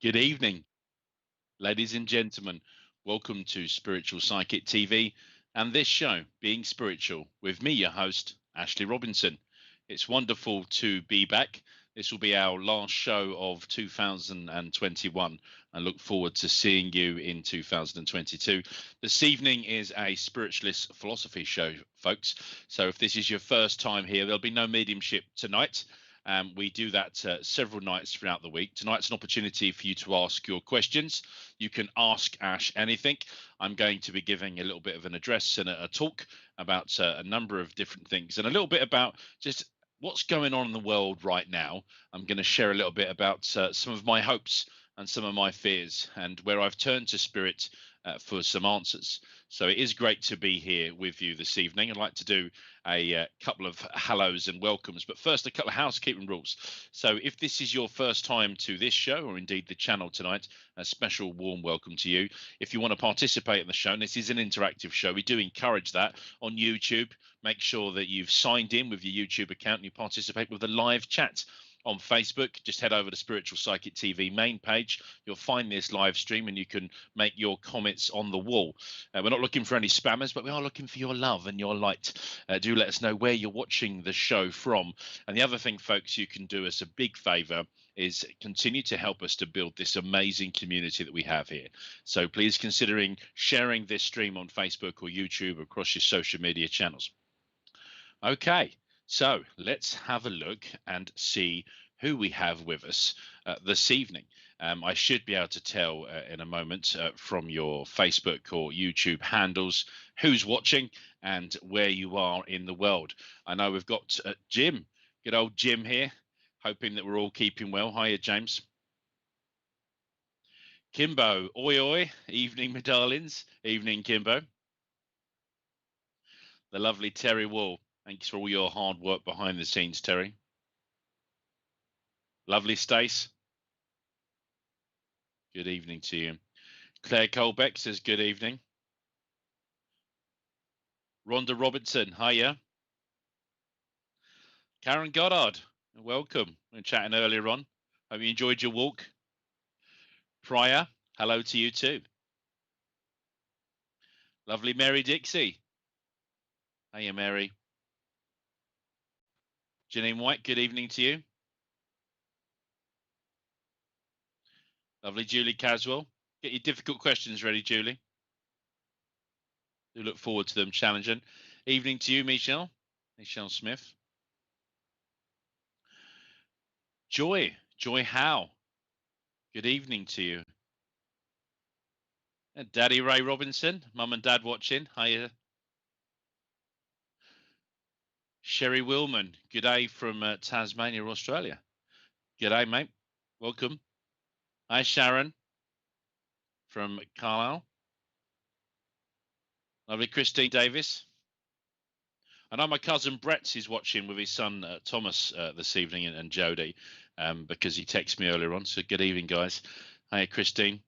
Good evening, ladies and gentlemen. Welcome to Spiritual Psychic TV and this show, Being Spiritual, with me, your host, Ashley Robinson. It's wonderful to be back. This will be our last show of 2021. I look forward to seeing you in 2022. This evening is a spiritualist philosophy show, folks. So if this is your first time here, there'll be no mediumship tonight. We do that several nights throughout the week. Tonight's an opportunity for you to ask your questions. You can ask Ash anything. I'm going to be giving a little bit of an address and a talk about a number of different things and a little bit about just what's going on in the world right now. I'm going to share a little bit about some of my hopes and some of my fears and where I've turned to spirit for some answers. So it is great to be here with you this evening. I'd like to do a couple of hellos and welcomes, but first a couple of housekeeping rules. So if this is your first time to this show or indeed the channel tonight, a special warm welcome to you. If you want to participate in the show, and this is an interactive show, we do encourage that on YouTube. Make sure that you've signed in with your YouTube account and you participate with a live chat. On Facebook, just head over to Spiritual Psychic TV main page. You'll find this live stream and you can make your comments on the wall. We're not looking for any spammers, but we are looking for your love and your light. Do let us know where you're watching the show from. And the other thing, folks, you can do us a big favor is continue to help us to build this amazing community that we have here. So please considering sharing this stream on Facebook or YouTube or across your social media channels. Okay. So let's have a look and see who we have with us this evening. I should be able to tell in a moment from your Facebook or YouTube handles who's watching and where you are in the world. I know we've got Jim, good old Jim here, hoping that we're all keeping well. Hiya, James. Kimbo, oi oi, evening, my darlings. Evening, Kimbo. The lovely Terry Wall. Thanks for all your hard work behind the scenes, Terry. Lovely, Stace. Good evening to you. Claire Colbeck says good evening. Rhonda Robertson, hiya. Karen Goddard, welcome. We were chatting earlier on. Hope you enjoyed your walk. Pryor, hello to you too. Lovely Mary Dixie. Hiya, Mary. Janine White, good evening to you. Lovely Julie Caswell. Get your difficult questions ready, Julie. Do look forward to them challenging. Evening to you, Michelle. Michelle Smith. Joy Howe. Good evening to you. And Daddy Ray Robinson, Mum and Dad watching. Hiya. Sherry Willman, good day from Tasmania, Australia. Good day, mate. Welcome. Hi, Sharon from Carlisle. Lovely Christine Davis. I know my cousin Brett is watching with his son Thomas this evening and Jody because he texted me earlier on. So good evening, guys. Hi, Christine.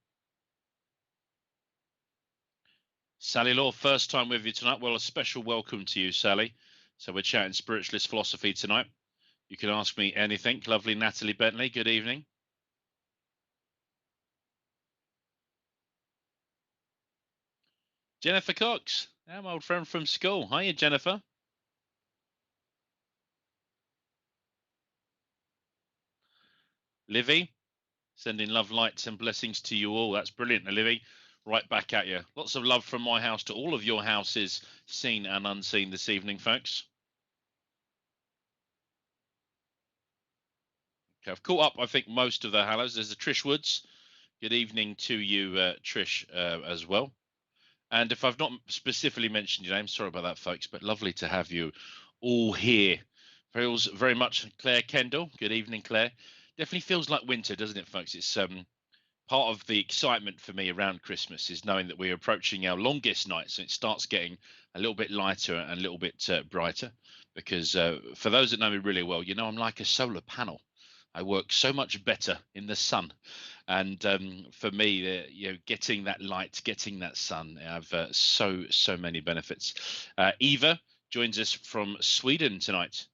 Sally Law, first time with you tonight. Well, a special welcome to you, Sally. So we're chatting spiritualist philosophy tonight. You can ask me anything. Lovely Natalie Bentley, good evening. Jennifer Cox, our old friend from school. Hiya, Jennifer. Livy, sending love, lights and blessings to you all. That's brilliant, Livy. Right back at you. Lots of love from my house to all of your houses, seen and unseen this evening, folks. Okay, I've caught up, I think, most of the hellos. There's a Trish Woods. Good evening to you, Trish, as well. And if I've not specifically mentioned your name, sorry about that, folks, but lovely to have you all here. Feels very much Claire Kendall. Good evening, Claire. Definitely feels like winter, doesn't it, folks? It's part of the excitement for me around Christmas is knowing that we're approaching our longest night, so it starts getting a little bit lighter and a little bit brighter. Because for those that know me really well, you know I'm like a solar panel. I work so much better in the sun, and for me, getting that light, getting that sun, have so many benefits. Eva joins us from Sweden tonight.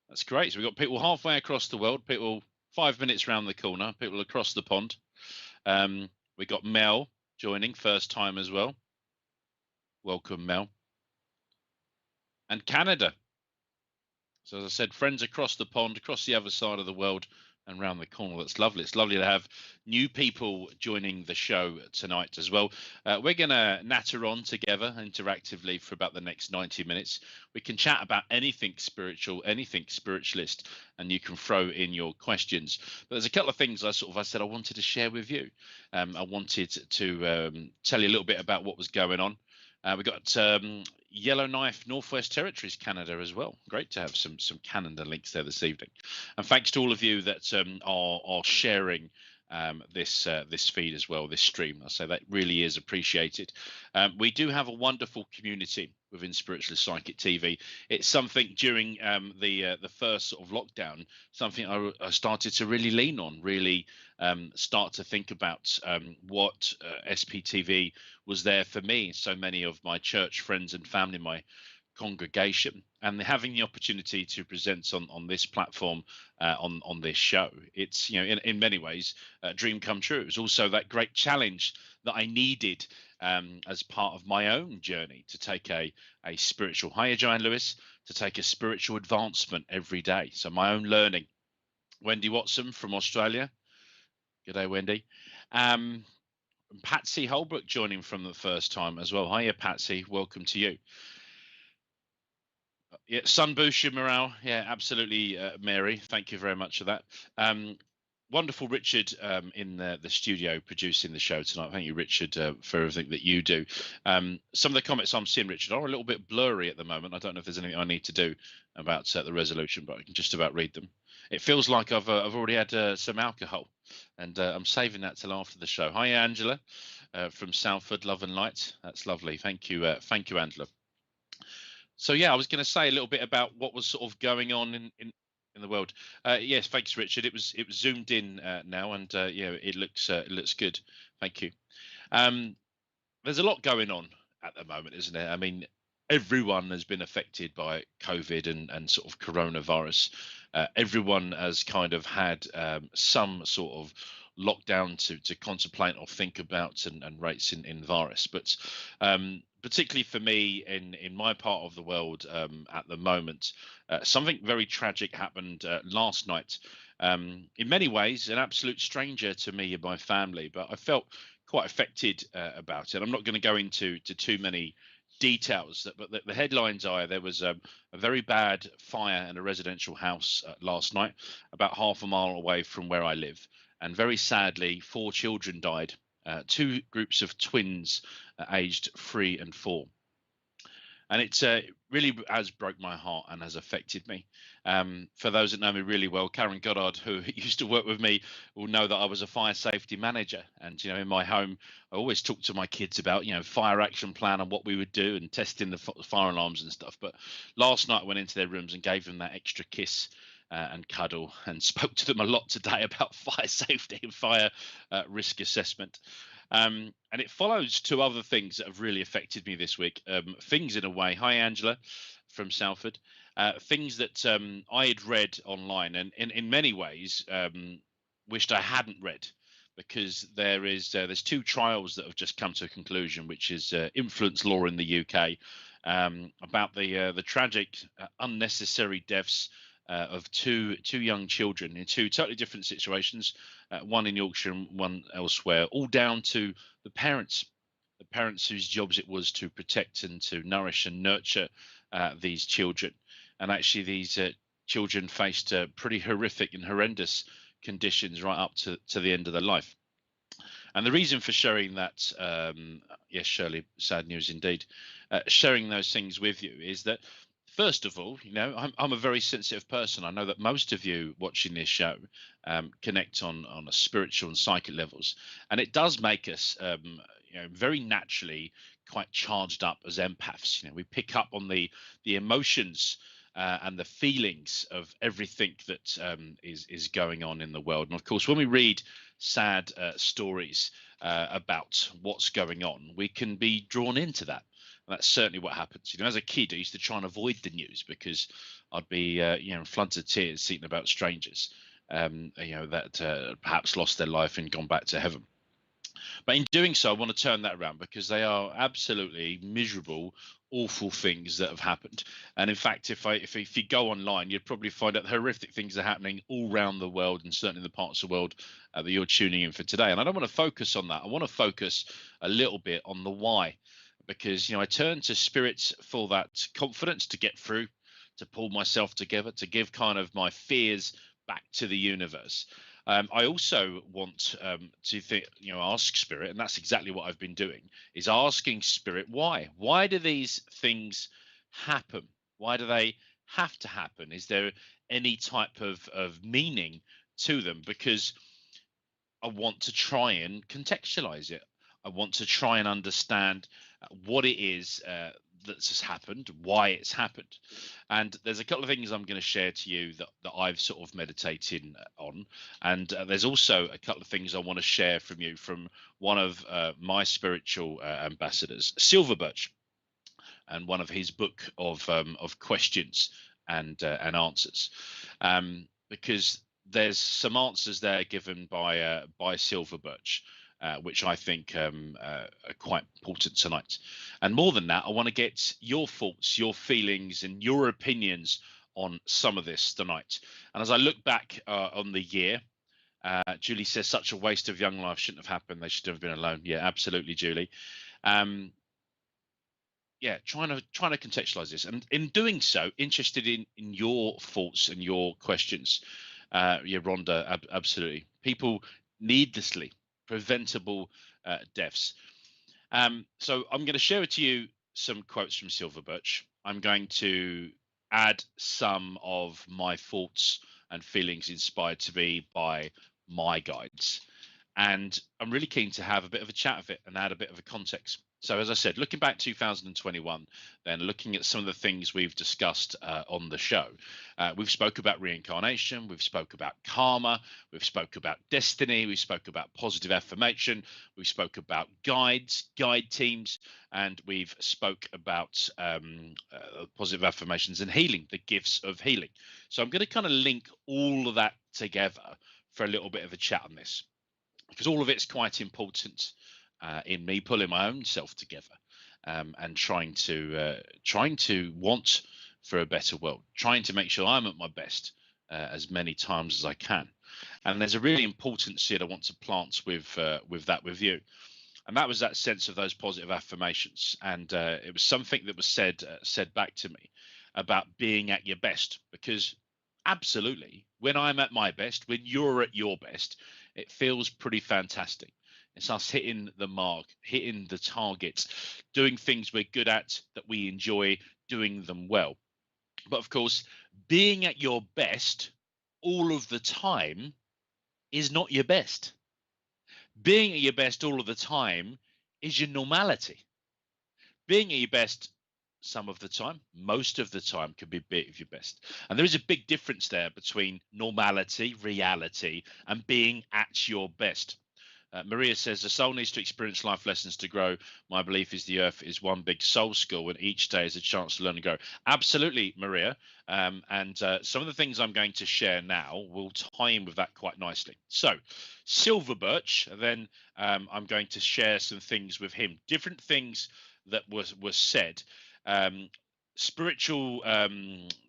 That's great. So we've got people halfway across the world, people 5 minutes round the corner, people across the pond. We got Mel joining first time as well. Welcome, Mel. And Canada. So as I said, friends across the pond, across the other side of the world, and round the corner. That's lovely. It's lovely to have new people joining the show tonight as well. We're going to natter on together interactively for about the next 90 minutes. We can chat about anything spiritual, anything spiritualist, and you can throw in your questions. But there's a couple of things I said I wanted to share with you. I wanted to tell you a little bit about what was going on. We got Yellowknife, Northwest Territories, Canada as well. Great to have some Canada links there this evening. And thanks to all of you that are sharing this feed as well, this stream. I say that really is appreciated. We do have a wonderful community within Spiritualist Psychic TV. It's something during the first sort of lockdown, something I started to really lean on, really start to think about what SPTV was there for me, so many of my church friends and family, my congregation, and having the opportunity to present on this platform on this show. It's, you know, in many ways a dream come true. It was also that great challenge that I needed as part of my own journey to take a spiritual, hiya Giant Lewis, to take a spiritual advancement every day. So my own learning. Wendy Watson from Australia. Good day, Wendy. Patsy Holbrook joining from the first time as well. Hiya, Patsy. Welcome to you. Yeah, Sunbusha Morale. Yeah, absolutely, Mary. Thank you very much for that. Wonderful Richard in the studio producing the show tonight. Thank you, Richard, for everything that you do. Some of the comments I'm seeing, Richard, are a little bit blurry at the moment. I don't know if there's anything I need to do about the resolution, but I can just about read them. It feels like I've already had some alcohol, and I'm saving that till after the show. Hi, Angela, from Salford, Love and Light. That's lovely. Thank you, Angela. So yeah, I was going to say a little bit about what was sort of going on in the world. Yes, thanks, Richard. It was zoomed in now, and yeah, it looks good. Thank you. There's a lot going on at the moment, isn't there? I mean, everyone has been affected by COVID and sort of coronavirus. Everyone has kind of had some sort of lockdown to contemplate or think about and rates in virus. But particularly for me in my part of the world at the moment, something very tragic happened last night. In many ways, an absolute stranger to me and my family, but I felt quite affected about it. I'm not going to go into too many details, but the headlines are there was a very bad fire in a residential house last night, about half a mile away from where I live. And very sadly, 4 children died, 2 groups of twins aged 3 and 4. And it's really has broke my heart and has affected me. For those that know me really well, Karen Goddard, who used to work with me, will know that I was a fire safety manager. And, you know, in my home, I always talk to my kids about, you know, fire action plan and what we would do and testing the fire alarms and stuff. But last night I went into their rooms and gave them that extra kiss and cuddle, and spoke to them a lot today about fire safety and fire risk assessment. And it follows 2 other things that have really affected me this week. Things in a way. Hi, Angela from Salford. Things that I had read online, and in many ways wished I hadn't read, because there's 2 trials that have just come to a conclusion, which is influence law in the UK, about the tragic unnecessary deaths of two young children in 2 totally different situations, one in Yorkshire and one elsewhere, all down to the parents whose jobs it was to protect and to nourish and nurture these children. And actually these children faced pretty horrific and horrendous conditions right up to the end of their life. And the reason for sharing that, yes, Shirley, sad news indeed, sharing those things with you is that, first of all, you know, I'm a very sensitive person. I know that most of you watching this show connect on a spiritual and psychic levels, and it does make us, you know, very naturally quite charged up as empaths. You know, we pick up on the emotions and the feelings of everything that is going on in the world. And of course, when we read sad stories about what's going on, we can be drawn into that. And that's certainly what happens. You know, as a kid, I used to try and avoid the news because I'd be, you know, in floods of tears, thinking about strangers, you know, that perhaps lost their life and gone back to heaven. But in doing so, I want to turn that around because they are absolutely miserable, awful things that have happened. And in fact, if you go online, you'd probably find out horrific things are happening all around the world, and certainly in the parts of the world that you're tuning in for today. And I don't want to focus on that. I want to focus a little bit on the why, because I turn to spirits for that confidence to get through, to pull myself together, to give kind of my fears back to the universe. I also want to think, ask spirit, and that's exactly what I've been doing, is asking spirit why. Why do these things happen? Why do they have to happen? Is there any type of meaning to them? Because I want to try and contextualize it. I want to try and understand what it is that's happened, why it's happened. And there's a couple of things I'm going to share to you that I've sort of meditated on. And there's also a couple of things I want to share from you from one of my spiritual ambassadors, Silver Birch, and one of his book of questions and answers, because there's some answers there given by Silver Birch, which I think are quite important tonight. And more than that, I want to get your thoughts, your feelings, and your opinions on some of this tonight. And as I look back on the year, Julie says, such a waste of young life, shouldn't have happened. They should have been alone. Yeah, absolutely, Julie. Yeah, trying to contextualize this, and in doing so, interested in your thoughts and your questions. Yeah, Rhonda, absolutely. People needlessly preventable deaths. So I'm going to share with you some quotes from Silver Birch. I'm going to add some of my thoughts and feelings inspired to me by my guides. And I'm really keen to have a bit of a chat of it and add a bit of a context. So, as I said, looking back 2021, then looking at some of the things we've discussed on the show, we've spoke about reincarnation, we've spoke about karma, we've spoke about destiny, we spoke about positive affirmation, we spoke about guides, guide teams, and we've spoke about positive affirmations and healing, the gifts of healing. So I'm going to kind of link all of that together for a little bit of a chat on this, because all of it's quite important in me pulling my own self together, and trying to want for a better world, trying to make sure I'm at my best as many times as I can. And there's a really important seed I want to plant with you, and that was that sense of those positive affirmations. And it was something that was said back to me about being at your best, because absolutely, when I'm at my best, when you're at your best, it feels pretty fantastic. It's us hitting the mark, hitting the targets, doing things we're good at, that we enjoy, doing them well. But of course, being at your best all of the time is not your best. Being at your best all of the time is your normality. Being at your best some of the time, most of the time, can be a bit of your best. And there is a big difference there between normality, reality, and being at your best. Maria says the soul needs to experience life lessons to grow. My belief is the earth is one big soul school, and each day is a chance to learn and grow. Absolutely, Maria. And some of the things I'm going to share now will tie in with that quite nicely. So, Silver Birch, then I'm going to share some things with him, different things that was said. Spiritual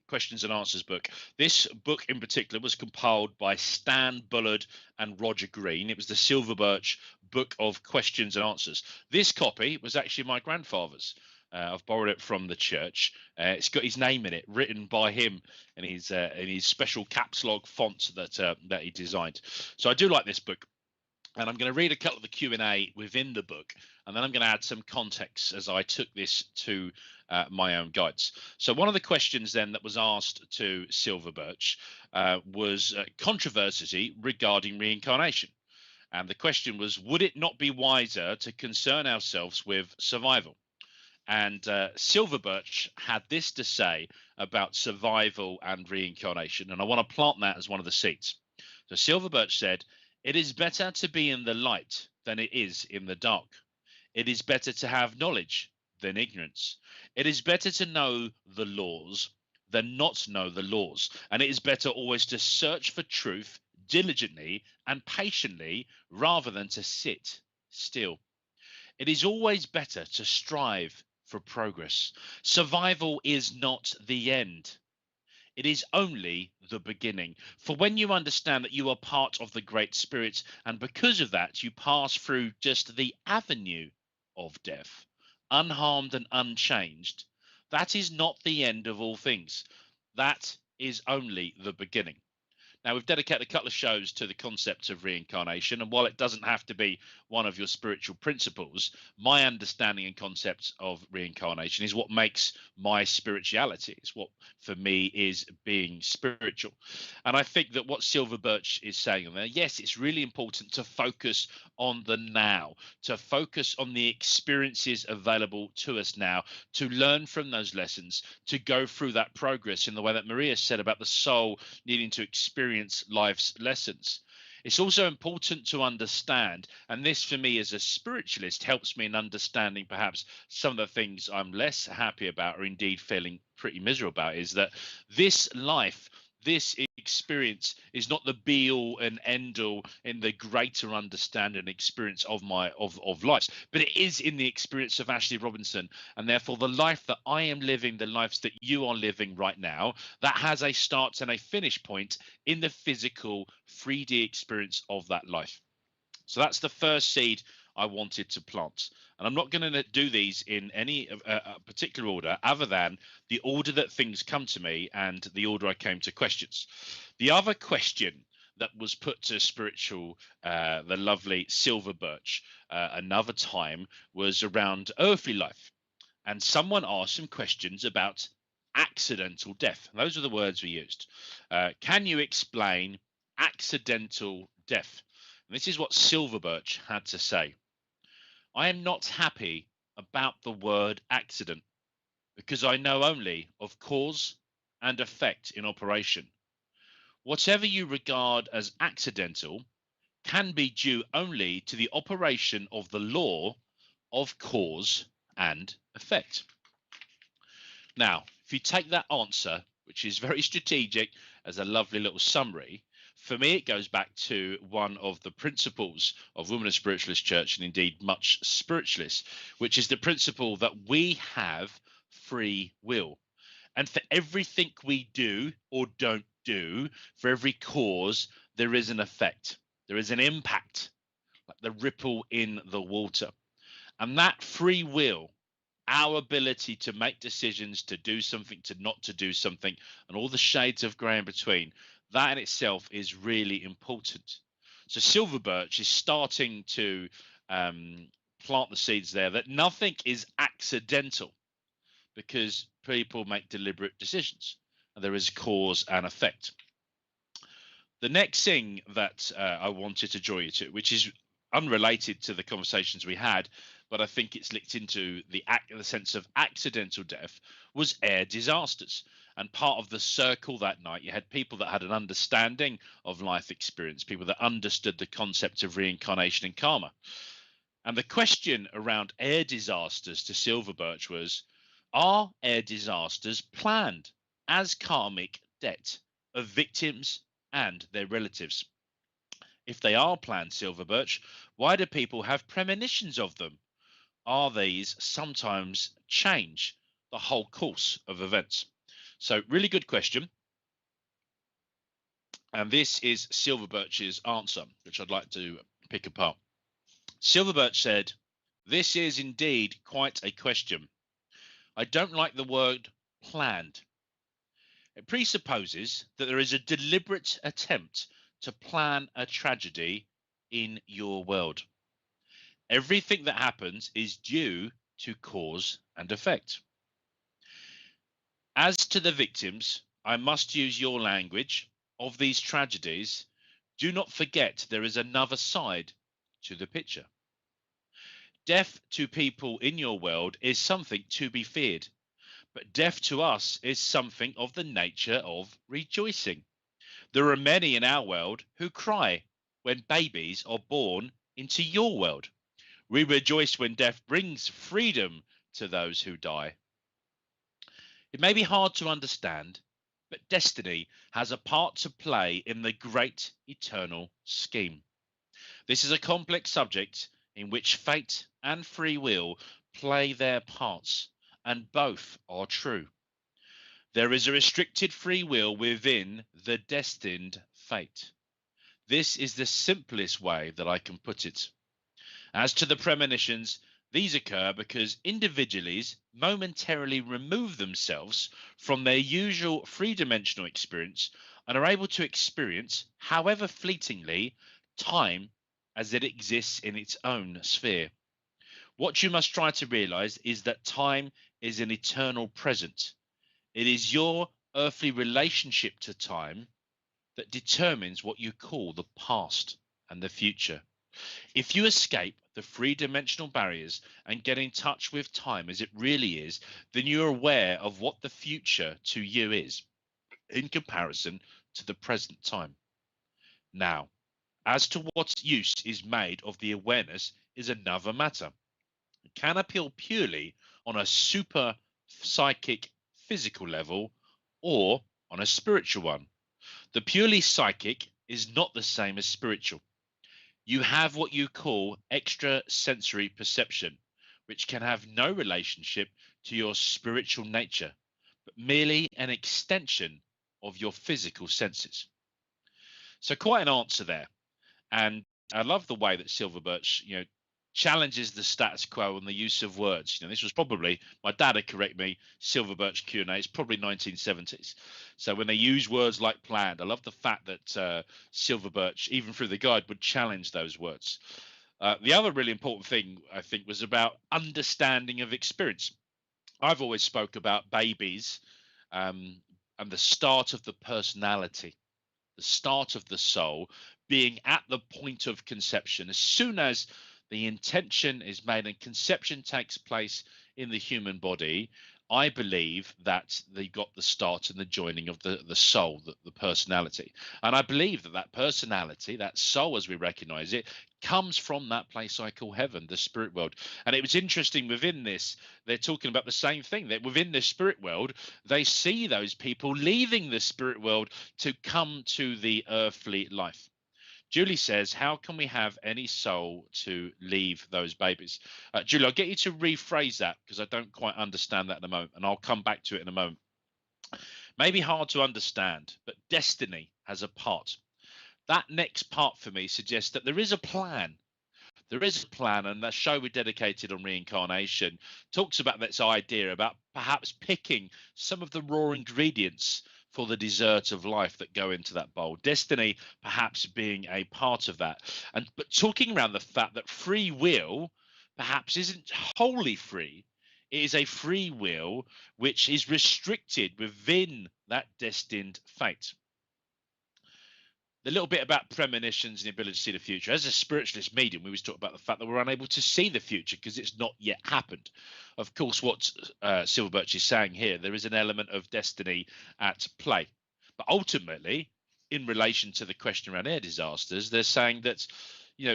questions and answers book. This book in particular was compiled by Stan Bullard and Roger Green. It was the Silver Birch Book of Questions and Answers. This copy was actually my grandfather's. I've borrowed it from the church. It's got his name in it, written by him in his special caps lock font that he designed. So I do like this book. And I'm going to read a couple of the Q&A within the book, and then I'm going to add some context as I took this to my own guides. So one of the questions then that was asked to Silver Birch was controversy regarding reincarnation. And the question was, would it not be wiser to concern ourselves with survival? And Silver Birch had this to say about survival and reincarnation, and I want to plant that as one of the seeds. So Silver Birch said, it is better to be in the light than it is in the dark. It is better to have knowledge than ignorance. It is better to know the laws than not know the laws. And it is better always to search for truth diligently and patiently rather than to sit still. It is always better to strive for progress. Survival is not the end. It is only the beginning. For when you understand that you are part of the Great Spirit, and because of that, you pass through just the avenue of death, unharmed and unchanged, that is not the end of all things. That is only the beginning. Now, we've dedicated a couple of shows to the concept of reincarnation. And while it doesn't have to be one of your spiritual principles, my understanding and concept of reincarnation is what makes my spirituality. It's what, for me, is being spiritual. And I think that what Silver Birch is saying there, yes, it's really important to focus on the now, to focus on the experiences available to us now, to learn from those lessons, to go through that progress in the way that Maria said about the soul needing to experience life's lessons. It's also important to understand, and this for me as a spiritualist helps me in understanding perhaps some of the things I'm less happy about or indeed feeling pretty miserable about, is that this life, this experience is not the be all and end all in the greater understanding and experience of life, but it is in the experience of Ashley Robinson. And therefore the life that I am living, the lives that you are living right now, that has a start and a finish point in the physical 3D experience of that life. So that's the first seed I wanted to plant. And I'm not going to do these in any particular order other than the order that things come to me and the order I came to questions. The other question that was put to spiritual, the lovely Silver Birch, another time, was around earthly life. And someone asked some questions about accidental death. Those are the words we used. Can you explain accidental death? And this is what Silver Birch had to say. I am not happy about the word accident because I know only of cause and effect in operation. Whatever you regard as accidental can be due only to the operation of the law of cause and effect. Now, if you take that answer, which is very strategic, as a lovely little summary, for me, it goes back to one of the principles of Women of Spiritualist Church, and indeed much spiritualists, which is the principle that we have free will. And for everything we do or don't do, for every cause, there is an effect. There is an impact, like the ripple in the water. And that free will, our ability to make decisions, to do something, to not to do something, and all the shades of grey in between, that in itself is really important. So Silver Birch is starting to plant the seeds there that nothing is accidental because people make deliberate decisions and there is cause and effect. The next thing that I wanted to draw you to, which is unrelated to the conversations we had, but I think it's linked into the sense of accidental death, was air disasters. And part of the circle that night, you had people that had an understanding of life experience, people that understood the concept of reincarnation and karma. And the question around air disasters to Silver Birch was, are air disasters planned as karmic debt of victims and their relatives? If they are planned, Silver Birch, why do people have premonitions of them? Are these sometimes change the whole course of events? So really good question. And this is Silver Birch's answer, which I'd like to pick apart. Silver Birch said, this is indeed quite a question. I don't like the word planned. It presupposes that there is a deliberate attempt to plan a tragedy in your world. Everything that happens is due to cause and effect. As to the victims, I must use your language of these tragedies. Do not forget there is another side to the picture. Death to people in your world is something to be feared, but death to us is something of the nature of rejoicing. There are many in our world who cry when babies are born into your world. We rejoice when death brings freedom to those who die. It may be hard to understand, but destiny has a part to play in the great eternal scheme. This is a complex subject, in which fate and free will play their parts, and both are true. There is a restricted free will within the destined fate. This is the simplest way that I can put it. As to the premonitions, these occur because individuals momentarily remove themselves from their usual three-dimensional experience and are able to experience, however fleetingly, time as it exists in its own sphere. What you must try to realize is that time is an eternal present. It is your earthly relationship to time that determines what you call the past and the future. If you escape the three-dimensional barriers and get in touch with time as it really is, then you're aware of what the future to you is in comparison to the present time. Now, as to what use is made of the awareness is another matter. It can appeal purely on a super psychic physical level or on a spiritual one. The purely psychic is not the same as spiritual. You have what you call extrasensory perception, which can have no relationship to your spiritual nature, but merely an extension of your physical senses. So quite an answer there. And I love the way that Silver Birch, challenges the status quo on the use of words. This was probably, my dad would correct me, Silver Birch Q&A, it's probably 1970s. So when they use words like planned, I love the fact that Silver Birch, even through the guide, would challenge those words. The other really important thing, I think, was about understanding of experience. I've always spoke about babies and the start of the personality, the start of the soul being at the point of conception. As soon as the intention is made and conception takes place in the human body, I believe that they got the start and the joining of the soul, the personality. And I believe that that personality, that soul as we recognize it, comes from that place I call heaven, the spirit world. And it was interesting within this, they're talking about the same thing, that within the spirit world, they see those people leaving the spirit world to come to the earthly life. Julie says, how can we have any soul to leave those babies? Julie, I'll get you to rephrase that because I don't quite understand that in a moment, and I'll come back to it in a moment. Maybe hard to understand, but destiny has a part. That next part for me suggests that there is a plan. There is a plan, and that show we dedicated on reincarnation talks about this idea about perhaps picking some of the raw ingredients for the dessert of life that go into that bowl. Destiny perhaps being a part of that. But talking around the fact that free will perhaps isn't wholly free. It is a free will which is restricted within that destined fate. The little bit about premonitions and the ability to see the future. As a spiritualist medium, we always talk about the fact that we're unable to see the future because it's not yet happened. Of course, what Silver Birch is saying here, there is an element of destiny at play. But ultimately, in relation to the question around air disasters, they're saying that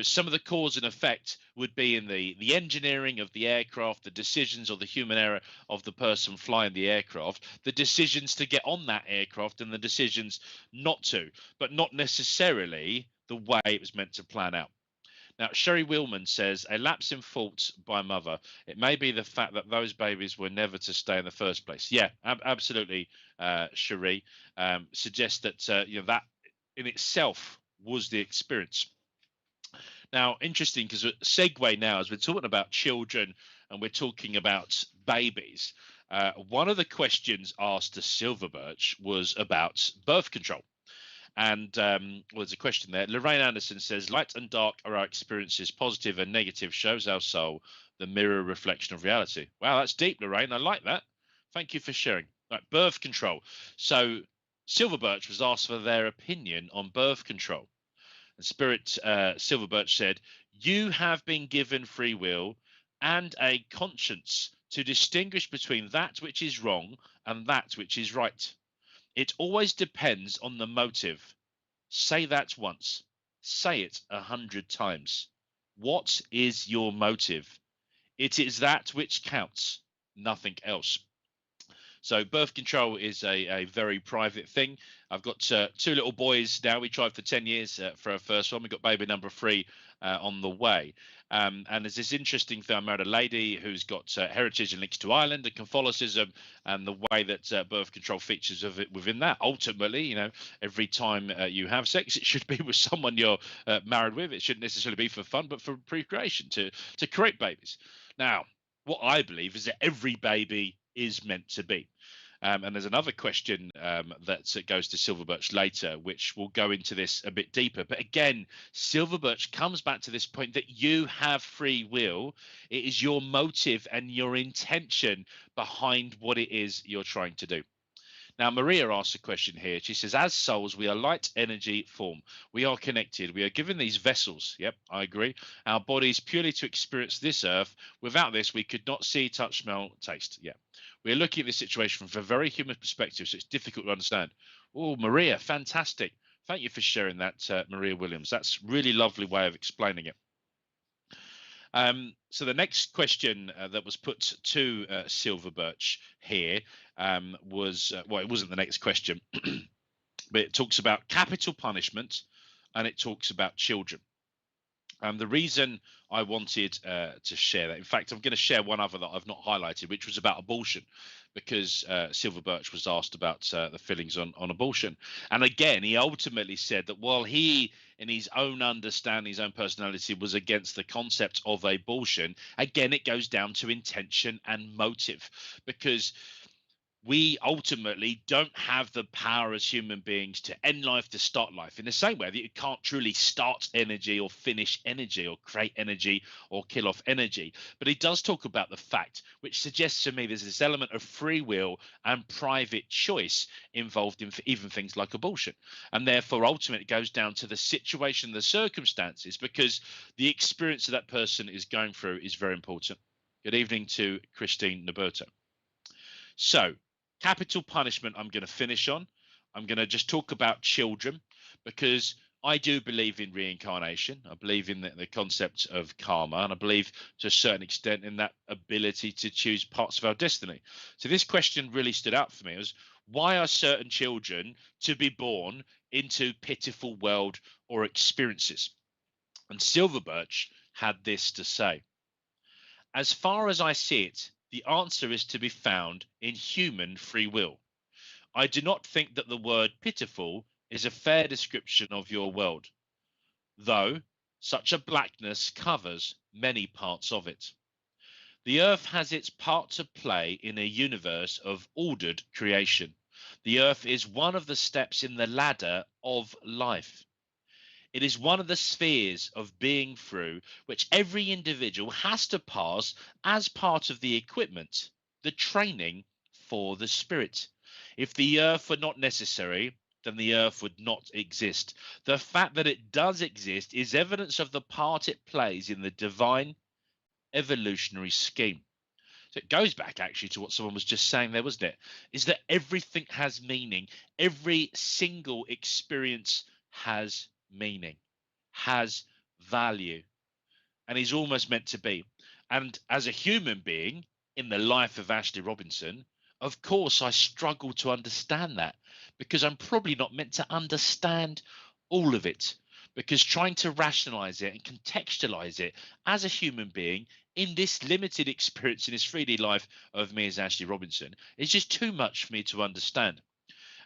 some of the cause and effect would be in the engineering of the aircraft, the decisions or the human error of the person flying the aircraft, the decisions to get on that aircraft and the decisions not to, but not necessarily the way it was meant to plan out. Now, Sherry Willman says, a lapse in fault by mother. It may be the fact that those babies were never to stay in the first place. Yeah, absolutely, Sherry. Suggests that, that in itself was the experience. Now, interesting because segue now as we're talking about children and we're talking about babies. One of the questions asked to Silver Birch was about birth control. And there's a question there. Lorraine Anderson says, light and dark are our experiences, positive and negative, shows our soul the mirror reflection of reality. Wow, that's deep, Lorraine. I like that. Thank you for sharing. Right, birth control. So Silver Birch was asked for their opinion on birth control. And Spirit Silver Birch said, you have been given free will and a conscience to distinguish between that which is wrong and that which is right. It always depends on the motive. Say that once. Say it 100 times. What is your motive? It is that which counts, nothing else. So birth control is a very private thing. I've got two little boys now. We tried for 10 years for our first one. We got baby number 3 on the way. And there's this interesting thing. I married a lady who's got heritage and links to Ireland and Catholicism, and the way that birth control features of it within that. Ultimately, you know, every time you have sex, it should be with someone you're married with. It shouldn't necessarily be for fun, but for procreation, to create babies. Now, what I believe is that every baby is meant to be. And there's another question that goes to Silver Birch later, which will go into this a bit deeper. But again, Silver Birch comes back to this point that you have free will. It is your motive and your intention behind what it is you're trying to do. Now, Maria asks a question here. She says, as souls, we are light energy form. We are connected. We are given these vessels. Yep, I agree. Our bodies purely to experience this earth. Without this, we could not see, touch, smell, taste. Yeah. We're looking at this situation from a very human perspective, so it's difficult to understand. Oh, Maria, fantastic. Thank you for sharing that, Maria Williams. That's a really lovely way of explaining it. So the next question that was put to Silver Birch here was, well, it wasn't the next question, but it talks about capital punishment and it talks about children. The reason I wanted to share that, in fact, I'm going to share one other that I've not highlighted, which was about abortion, because Silver Birch was asked about the feelings on abortion. And again, he ultimately said that while he, in his own understanding, his own personality, was against the concept of abortion, again, it goes down to intention and motive, because we ultimately don't have the power as human beings to end life, to start life, in the same way that you can't truly start energy or finish energy or create energy or kill off energy. But he does talk about the fact, which suggests to me there's this element of free will and private choice involved in even things like abortion. And therefore, ultimately, it goes down to the situation, the circumstances, because the experience that person is going through is very important. Good evening to Christine Naberto. So, capital punishment, I'm going to finish on. I'm going to just talk about children, because I do believe in reincarnation. I believe in the concept of karma, and I believe to a certain extent in that ability to choose parts of our destiny. So this question really stood out for me. It was, why are certain children to be born into pitiful world or experiences? And Silver Birch had this to say. As far as I see it, the answer is to be found in human free will. I do not think that the word pitiful is a fair description of your world, though such a blackness covers many parts of it. The earth has its part to play in a universe of ordered creation. The earth is one of the steps in the ladder of life. It is one of the spheres of being through which every individual has to pass as part of the equipment, the training for the spirit. If the earth were not necessary, then the earth would not exist. The fact that it does exist is evidence of the part it plays in the divine evolutionary scheme. So it goes back actually to what someone was just saying there, wasn't it? Is that everything has meaning. Every single experience has meaning, has value, and is almost meant to be. And as a human being in the life of Ashley Robinson, of course, I struggle to understand that, because I'm probably not meant to understand all of it, because trying to rationalize it and contextualize it as a human being in this limited experience in this 3D life of me as Ashley Robinson is just too much for me to understand.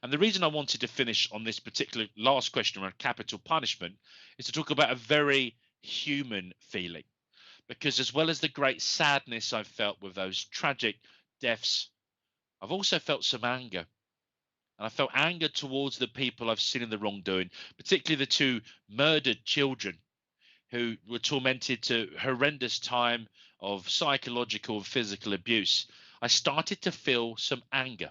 And the reason I wanted to finish on this particular last question around capital punishment is to talk about a very human feeling. Because as well as the great sadness I've felt with those tragic deaths, I've also felt some anger. And I felt anger towards the people I've seen in the wrongdoing, particularly the 2 murdered children who were tormented to horrendous time of psychological and physical abuse. I started to feel some anger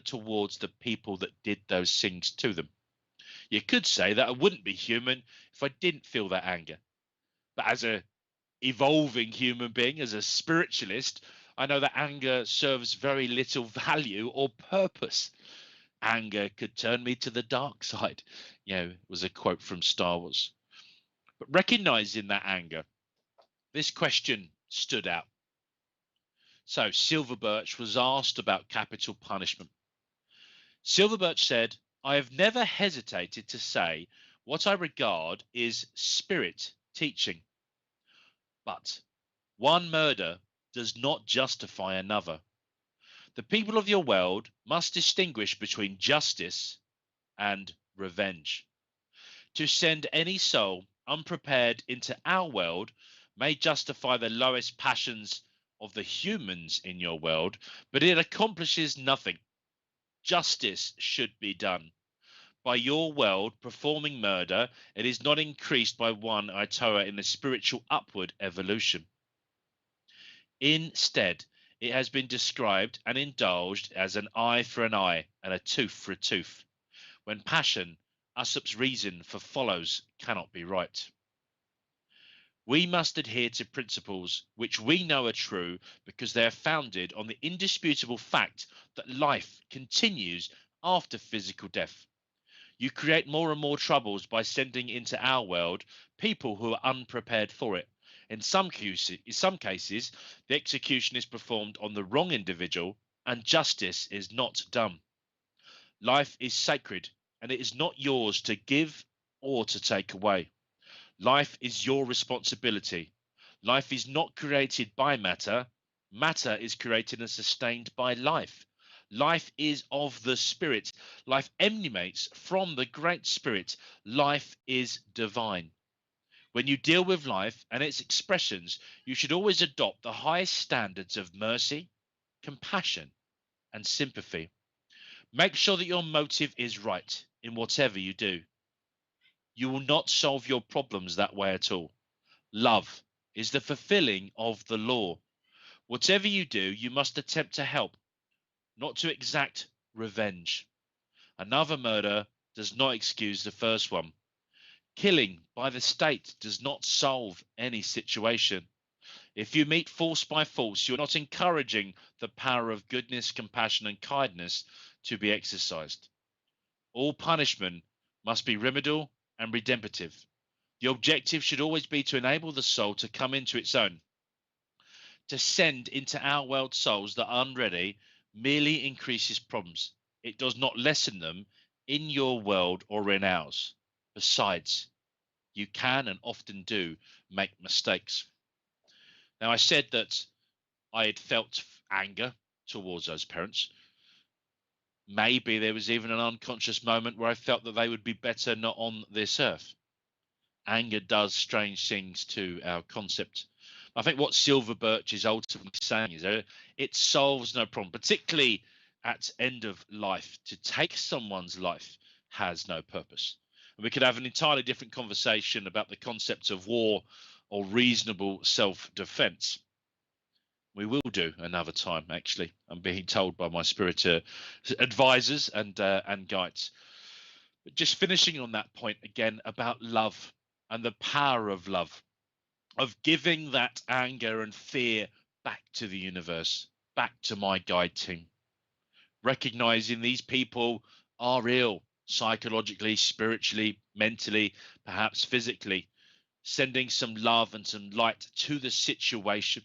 towards the people that did those things to them. You could say that I wouldn't be human if I didn't feel that anger. But as a evolving human being, as a spiritualist, I know that anger serves very little value or purpose. Anger could turn me to the dark side, was a quote from Star Wars. But recognizing that anger, this question stood out. So Silver Birch was asked about capital punishment. Silver Birch said, I have never hesitated to say what I regard is spirit teaching. But one murder does not justify another. The people of your world must distinguish between justice and revenge. To send any soul unprepared into our world may justify the lowest passions of the humans in your world, but it accomplishes nothing. Justice should be done. By your world performing murder, it is not increased by one iota in the spiritual upward evolution. Instead, it has been described and indulged as an eye for an eye and a tooth for a tooth. When passion, Aesop's reason for follows, cannot be right. We must adhere to principles which we know are true because they are founded on the indisputable fact that life continues after physical death. You create more and more troubles by sending into our world people who are unprepared for it. In some cases, the execution is performed on the wrong individual and justice is not done. Life is sacred and it is not yours to give or to take away. Life is your responsibility. Life is not created by matter. Matter is created and sustained by life. Life is of the Spirit. Life emanates from the Great Spirit. Life is divine. When you deal with life and its expressions, you should always adopt the highest standards of mercy, compassion, and sympathy. Make sure that your motive is right in whatever you do. You will not solve your problems that way at all. Love is the fulfilling of the law. Whatever you do, you must attempt to help, not to exact revenge. Another murder does not excuse the first one. Killing by the state does not solve any situation. If you meet force by force, you're not encouraging the power of goodness, compassion, and kindness to be exercised. All punishment must be remedial and redemptive. The objective should always be to enable the soul to come into its own. To send into our world souls that are unready merely increases problems. It does not lessen them in your world or in ours. Besides, you can and often do make mistakes. Now, I said that I had felt anger towards those parents. Maybe there was even an unconscious moment where I felt that they would be better not on this earth. Anger does strange things to our concept. I think what Silver Birch is ultimately saying is it solves no problem, particularly at end of life. To take someone's life has no purpose. And we could have an entirely different conversation about the concept of war or reasonable self-defense. We will do another time, actually. I'm being told by my spirit advisors and guides. But just finishing on that point again about love and the power of love, of giving that anger and fear back to the universe, back to my guide team, recognizing these people are ill psychologically, spiritually, mentally, perhaps physically, sending some love and some light to the situation.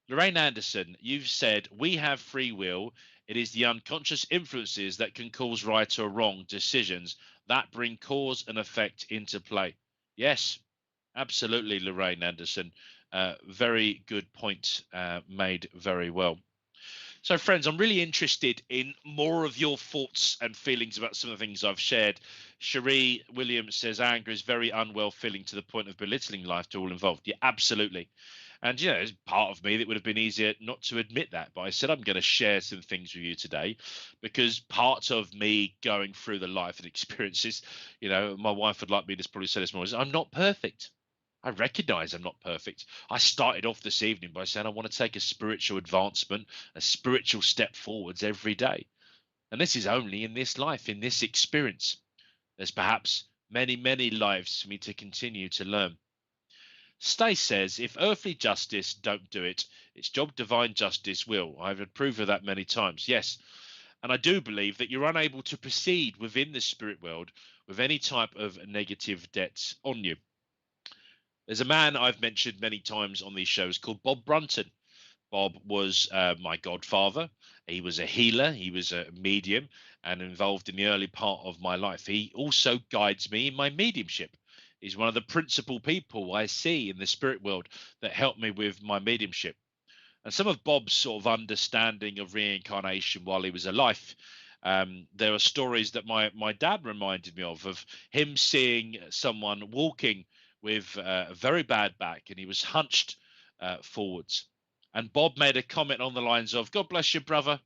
Lorraine Anderson, you've said we have free will. It is the unconscious influences that can cause right or wrong decisions that bring cause and effect into play. Yes, absolutely, Lorraine Anderson. Very good point made very well. So, friends, I'm really interested in more of your thoughts and feelings about some of the things I've shared. Cherie Williams says anger is very unwell feeling to the point of belittling life to all involved. Yeah, absolutely. And, you know, there's part of me that would have been easier not to admit that. But I said I'm going to share some things with you today because part of me going through the life and experiences, you know, my wife would like me to probably say this morning, is I'm not perfect. I recognize I'm not perfect. I started off this evening by saying I want to take a spiritual advancement, a spiritual step forwards every day. And this is only in this life, in this experience. There's perhaps many, many lives for me to continue to learn. Stay says, if earthly justice don't do it, its job divine justice will. I've approved of that many times. Yes. And I do believe that you're unable to proceed within the spirit world with any type of negative debts on you. There's a man I've mentioned many times on these shows called Bob Brunton. Bob was my godfather. He was a healer. He was a medium and involved in the early part of my life. He also guides me in my mediumship. He's one of the principal people I see in the spirit world that help me with my mediumship. And some of Bob's sort of understanding of reincarnation while he was alive. There are stories that my dad reminded me of him seeing someone walking with a very bad back, and he was hunched forwards. And Bob made a comment on the lines of, "God bless you, brother,"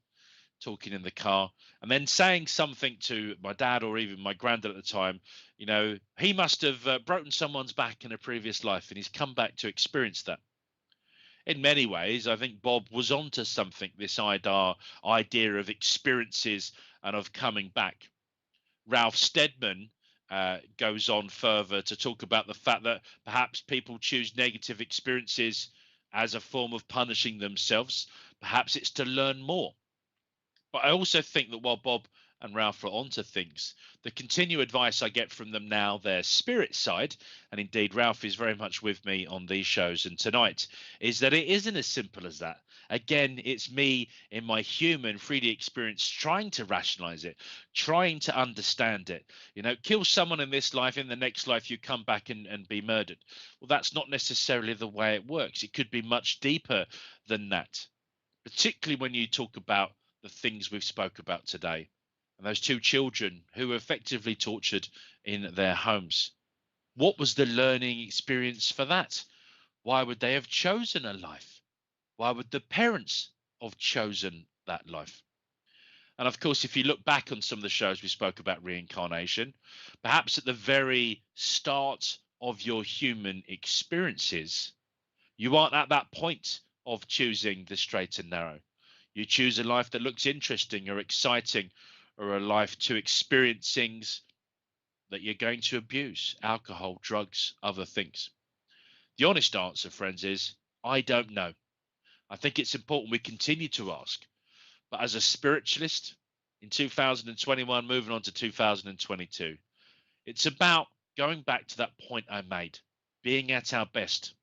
talking in the car, and then saying something to my dad or even my granddad at the time. He must have broken someone's back in a previous life, and he's come back to experience that. In many ways, I think Bob was onto something, this idea of experiences and of coming back. Ralph Steadman goes on further to talk about the fact that perhaps people choose negative experiences as a form of punishing themselves. Perhaps it's to learn more. But I also think that while Bob and Ralph are onto things, the continued advice I get from them now, their spirit side, and indeed Ralph is very much with me on these shows and tonight, is that it isn't as simple as that. Again, it's me in my human 3D experience trying to rationalize it, trying to understand it. Kill someone in this life, in the next life, you come back and be murdered. Well, that's not necessarily the way it works. It could be much deeper than that, particularly when you talk about the things we've spoke about today and those two children who were effectively tortured in their homes. What was the learning experience for that? Why would they have chosen a life? Why would the parents have chosen that life? And of course, if you look back on some of the shows we spoke about reincarnation, perhaps at the very start of your human experiences, you aren't at that point of choosing the straight and narrow. You choose a life that looks interesting or exciting, or a life to experience things that you're going to abuse: alcohol, drugs, other things. The honest answer, friends, is I don't know. I think it's important we continue to ask. But as a spiritualist in 2021, moving on to 2022, it's about going back to that point I made, being at our best,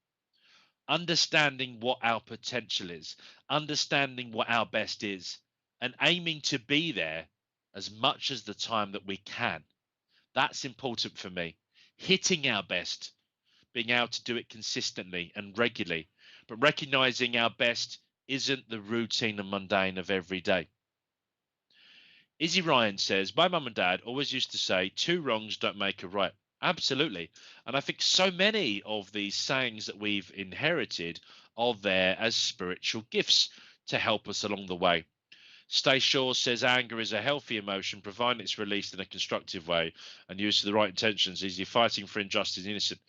understanding what our potential is, understanding what our best is, and aiming to be there as much as the time that we can. That's important for me. Hitting our best, being able to do it consistently and regularly, but recognizing our best isn't the routine and mundane of every day. Izzy Ryan says, my mum and dad always used to say, two wrongs don't make a right. Absolutely. And I think so many of these sayings that we've inherited are there as spiritual gifts to help us along the way. Stay Shaw says anger is a healthy emotion, providing it's released in a constructive way and used for the right intentions. Is he fighting for injustice and innocent?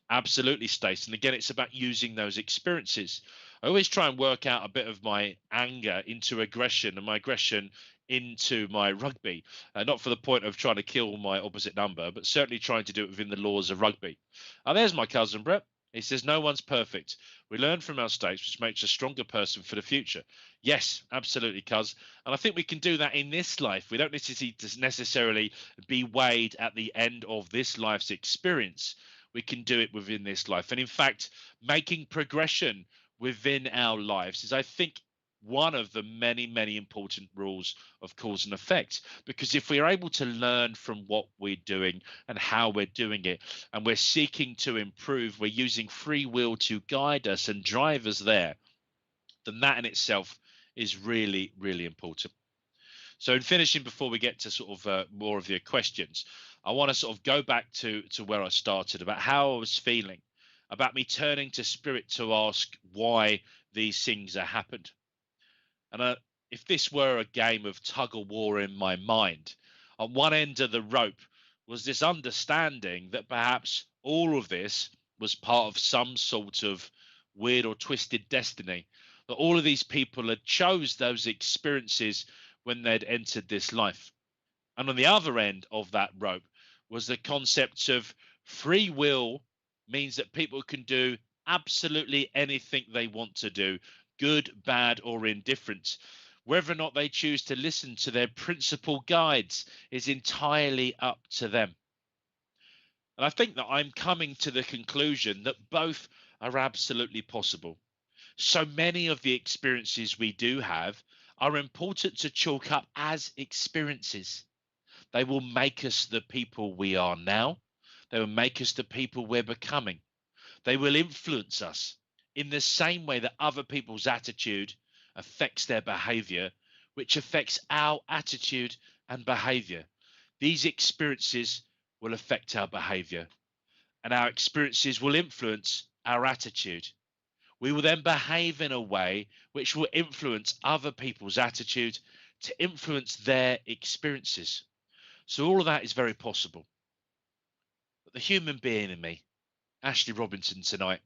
Absolutely, Stace. And again, it's about using those experiences. I always try and work out a bit of my anger into aggression and my aggression into my rugby. Not for the point of trying to kill my opposite number, but certainly trying to do it within the laws of rugby. There's my cousin, Brett. He says, no one's perfect. We learn from our mistakes, which makes us a stronger person for the future. Yes, absolutely, cuz. And I think we can do that in this life. We don't necessarily be weighed at the end of this life's experience. We can do it within this life. And in fact, making progression within our lives is, I think, one of the many, many important rules of cause and effect. Because if we're able to learn from what we're doing and how we're doing it, and we're seeking to improve, we're using free will to guide us and drive us there, then that in itself is really, really important. So in finishing, before we get to sort of more of your questions, I want to sort of go back to where I started about how I was feeling, about me turning to spirit to ask why these things have happened. And if this were a game of tug of war in my mind, on one end of the rope was this understanding that perhaps all of this was part of some sort of weird or twisted destiny, that all of these people had chose those experiences when they'd entered this life. And on the other end of that rope was the concept of free will means that people can do absolutely anything they want to do, good, bad, or indifferent. Whether or not they choose to listen to their principal guides is entirely up to them. And I think that I'm coming to the conclusion that both are absolutely possible. So many of the experiences we do have are important to chalk up as experiences. They will make us the people we are now. They will make us the people we're becoming. They will influence us in the same way that other people's attitude affects their behavior, which affects our attitude and behavior. These experiences will affect our behavior, and our experiences will influence our attitude. We will then behave in a way which will influence other people's attitude to influence their experiences. So, all of that is very possible. But the human being in me, Ashley Robinson, tonight,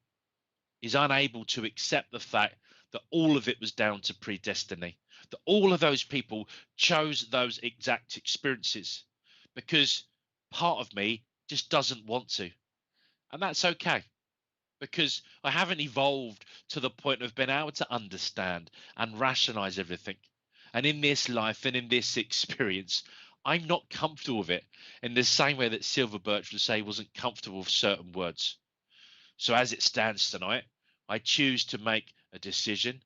is unable to accept the fact that all of it was down to predestiny, that all of those people chose those exact experiences, because part of me just doesn't want to. And that's okay, because I haven't evolved to the point of being able to understand and rationalize everything. And in this life and in this experience, I'm not comfortable with it in the same way that Silver Birch would say he wasn't comfortable with certain words. So as it stands tonight, I choose to make a decision,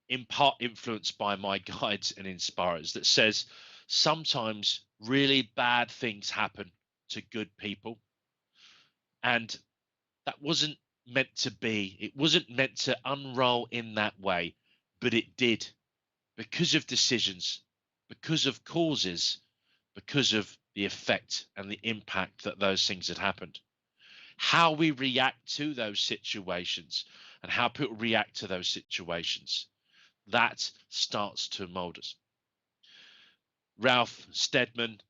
in part influenced by my guides and inspirers, that says sometimes really bad things happen to good people. And that wasn't meant to be. It wasn't meant to unroll in that way, but it did, because of decisions, because of causes, because of the effect and the impact that those things had happened. How we react to those situations and how people react to those situations, that starts to mold us. Ralph Steadman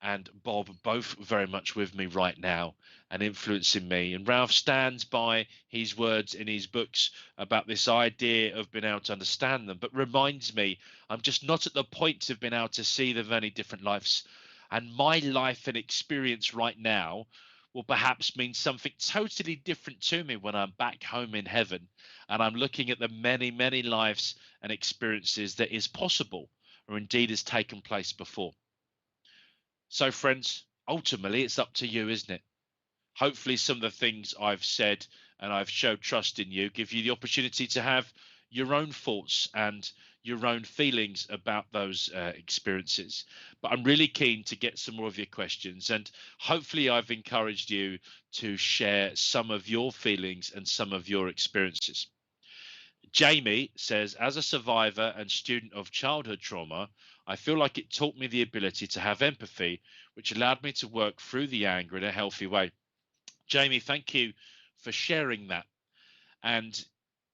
and Bob both very much with me right now and influencing me. And Ralph stands by his words in his books about this idea of being able to understand them, but reminds me I'm just not at the point of being able to see the many different lives. And my life and experience right now will perhaps mean something totally different to me when I'm back home in heaven and I'm looking at the many, many lives and experiences that is possible or indeed has taken place before. So, friends, ultimately, it's up to you, isn't it? Hopefully, some of the things I've said and I've showed trust in you give you the opportunity to have your own thoughts and your own feelings about those experiences. But I'm really keen to get some more of your questions, and hopefully, I've encouraged you to share some of your feelings and some of your experiences. Jamie says, as a survivor and student of childhood trauma, I feel like it taught me the ability to have empathy, which allowed me to work through the anger in a healthy way. Jamie, thank you for sharing that. And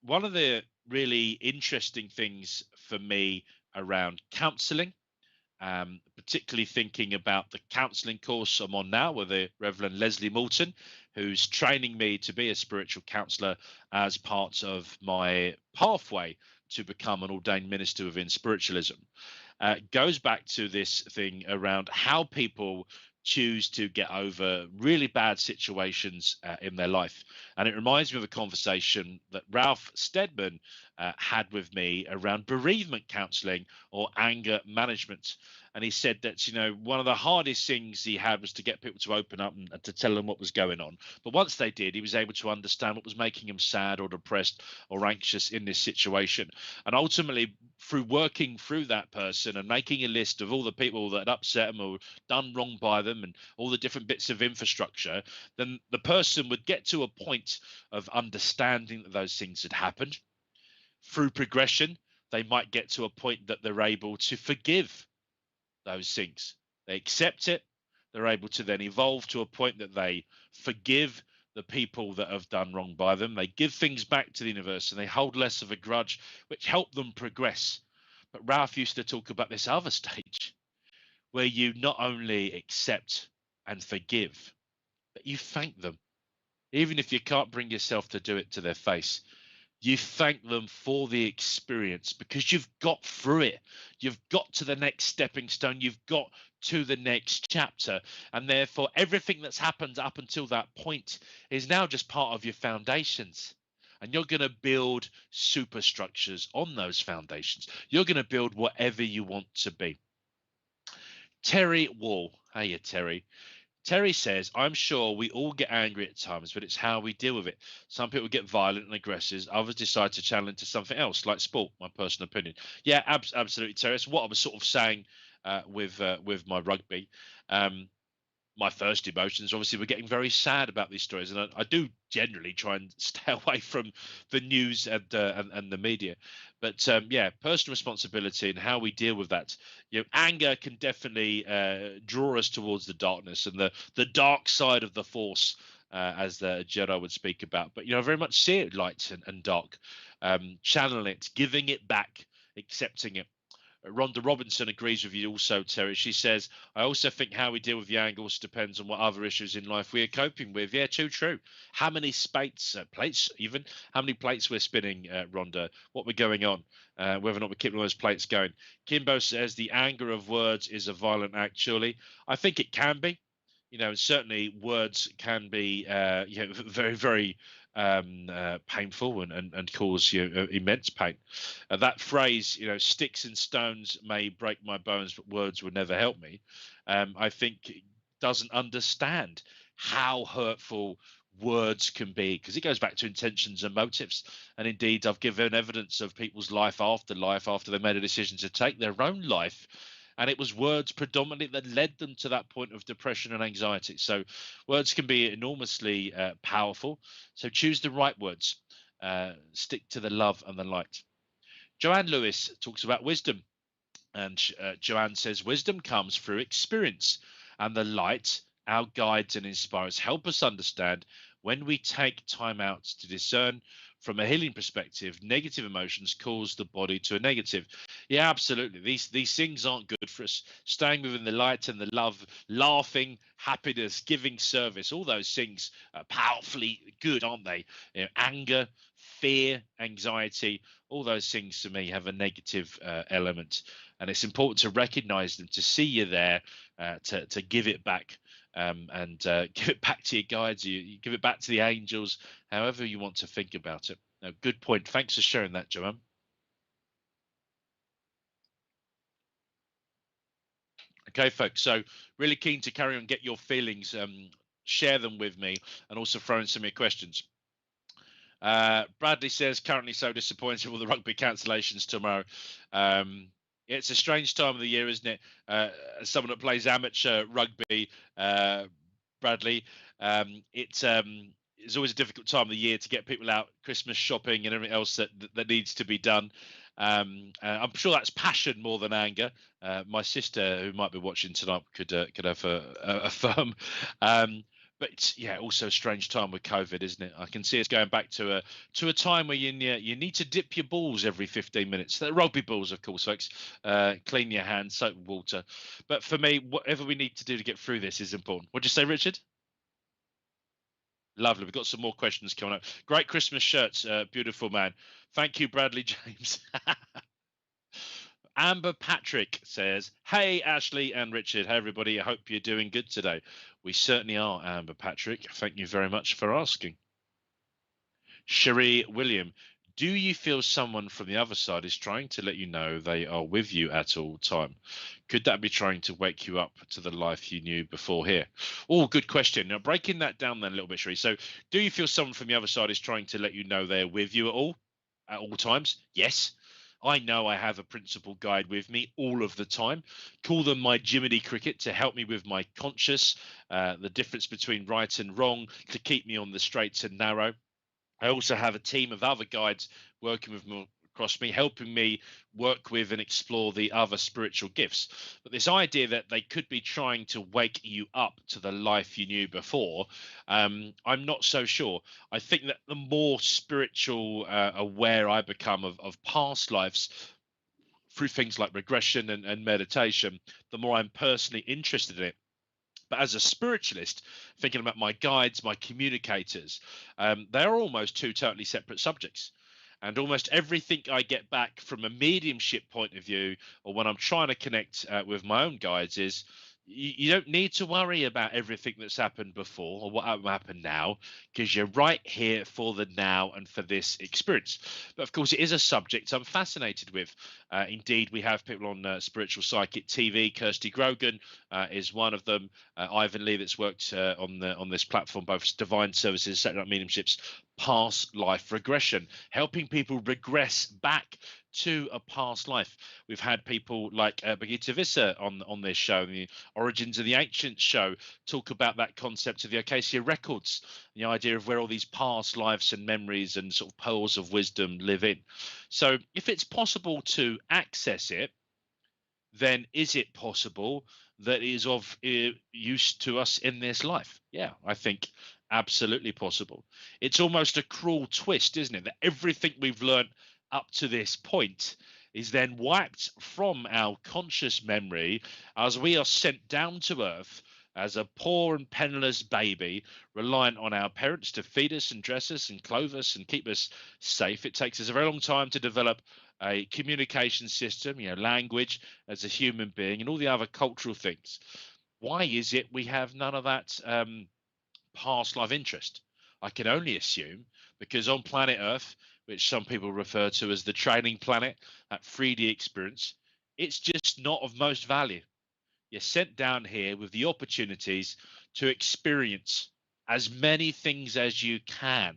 one of the really interesting things for me around counseling, particularly thinking about the counseling course I'm on now with the Reverend Leslie Moulton, who's training me to be a spiritual counselor as part of my pathway to become an ordained minister within spiritualism. Goes back to this thing around how people choose to get over really bad situations in their life. And it reminds me of a conversation that Ralph Steadman had with me around bereavement counseling or anger management. And he said that, one of the hardest things he had was to get people to open up and to tell them what was going on. But once they did, he was able to understand what was making him sad or depressed or anxious in this situation. And ultimately, through working through that person and making a list of all the people that had upset them or done wrong by them and all the different bits of infrastructure, then the person would get to a point of understanding that those things had happened. Through progression, they might get to a point that they're able to forgive those things. They accept it. They're able to then evolve to a point that they forgive the people that have done wrong by them. They give things back to the universe and they hold less of a grudge, which help them progress. But Ralph used to talk about this other stage where you not only accept and forgive, but you thank them. Even if you can't bring yourself to do it to their face, you thank them for the experience because you've got through it. You've got to the next stepping stone. You've got to the next chapter. And therefore, everything that's happened up until that point is now just part of your foundations. And you're going to build superstructures on those foundations. You're going to build whatever you want to be. Terry Wall. Hey, Terry. Terry says, I'm sure we all get angry at times, but it's how we deal with it. Some people get violent and aggressive. Others decide to channel into something else, like sport, my personal opinion. Yeah, absolutely, Terry. It's what I was sort of saying with my rugby. My first emotions obviously were getting very sad about these stories, and I do generally try and stay away from the news and the media. But yeah, personal responsibility and how we deal with that. Anger can definitely draw us towards the darkness and the dark side of the force, as the Jedi would speak about. But I very much see it light and dark. Channel it, giving it back, accepting it. Rhonda Robinson agrees with you also, Terry. She says, I also think how we deal with the anger also depends on what other issues in life we are coping with. Yeah, too true. How many plates even, how many plates we're spinning, Rhonda, what we're going on, whether or not we're keeping all those plates going. Kimbo says, the anger of words is a violent act, surely. I think it can be. Certainly words can be very, very painful and cause immense pain. That phrase, sticks and stones may break my bones, but words would never help me. I think doesn't understand how hurtful words can be, because it goes back to intentions and motives. And indeed, I've given evidence of people's life after they made a decision to take their own life. And it was words predominantly that led them to that point of depression and anxiety. So words can be enormously powerful. So choose the right words. Stick to the love and the light. Joanne Lewis talks about wisdom. And Joanne says, wisdom comes through experience, and the light, our guides and inspirers, help us understand when we take time out to discern from a healing perspective. Negative emotions cause the body to a negative. Yeah, absolutely. These things aren't good for us. Staying within the light and the love, laughing, happiness, giving service, all those things are powerfully good, aren't they? Anger, fear, anxiety, all those things to me have a negative element, and it's important to recognize them, to see you there, to give it back, and give it back to your guides. You give it back to the angels, however you want to think about it. No, good point. Thanks for sharing that, Joanne. Okay, folks. So really keen to carry on, get your feelings, share them with me, and also throw in some of your questions. Bradley says, currently so disappointed with all the rugby cancellations tomorrow. It's a strange time of the year, isn't it? As someone that plays amateur rugby, Bradley, it's always a difficult time of the year to get people out, Christmas shopping and everything else that needs to be done. I'm sure that's passion more than anger. My sister, who might be watching tonight, could affirm. But yeah, also a strange time with COVID, isn't it? I can see it's going back to a time where you need to dip your balls every 15 minutes. The rugby balls, of course, folks. Clean your hands, soap with water. But for me, whatever we need to do to get through this is important. What'd you say, Richard? Lovely. We've got some more questions coming up. Great Christmas shirts, beautiful man. Thank you, Bradley James. Amber Patrick says, hey, Ashley and Richard. Hey, everybody. I hope you're doing good today. We certainly are, Amber Patrick. Thank you very much for asking. Cherie William, do you feel someone from the other side is trying to let you know they are with you at all time? Could that be trying to wake you up to the life you knew before here? Oh, good question. Now, breaking that down then a little bit, Cherie. So, do you feel someone from the other side is trying to let you know they're with you at all times? Yes. I know I have a principal guide with me all of the time. Call them my Jiminy Cricket to help me with my conscious, the difference between right and wrong, to keep me on the straight and narrow. I also have a team of other guides working with me across me, helping me work with and explore the other spiritual gifts. But this idea that they could be trying to wake you up to the life you knew before, I'm not so sure. I think that the more spiritual aware I become of past lives through things like regression and meditation, the more I'm personally interested in it. But as a spiritualist, thinking about my guides, my communicators, they're almost two totally separate subjects. And almost everything I get back from a mediumship point of view, or when I'm trying to connect with my own guides, is you don't need to worry about everything that's happened before or what will happen now, because you're right here for the now and for this experience. But of course, it is a subject I'm fascinated with. Indeed, we have people on Spiritual Psychic TV. Kirsty Grogan is one of them. Ivan Lee, that's worked on this platform, both divine services, setting up mediumships, past life regression, helping people regress back to a past life. We've had people like Brigitte Visser on this show, the Origins of the Ancients show, talk about that concept of the Acacia records, the idea of where all these past lives and memories and sort of pearls of wisdom live in. So if it's possible to access it, then is it possible that it is of use to us in this life? Yeah, I think absolutely possible. It's almost a cruel twist, isn't it? That everything we've learned up to this point is then wiped from our conscious memory as we are sent down to earth as a poor and penniless baby, reliant on our parents to feed us and dress us and clothe us and keep us safe. It takes us a very long time to develop a communication system, language as a human being, and all the other cultural things. Why is it we have none of that past life interest? I can only assume because on planet Earth, which some people refer to as the training planet, that 3D experience, it's just not of most value. You're sent down here with the opportunities to experience as many things as you can.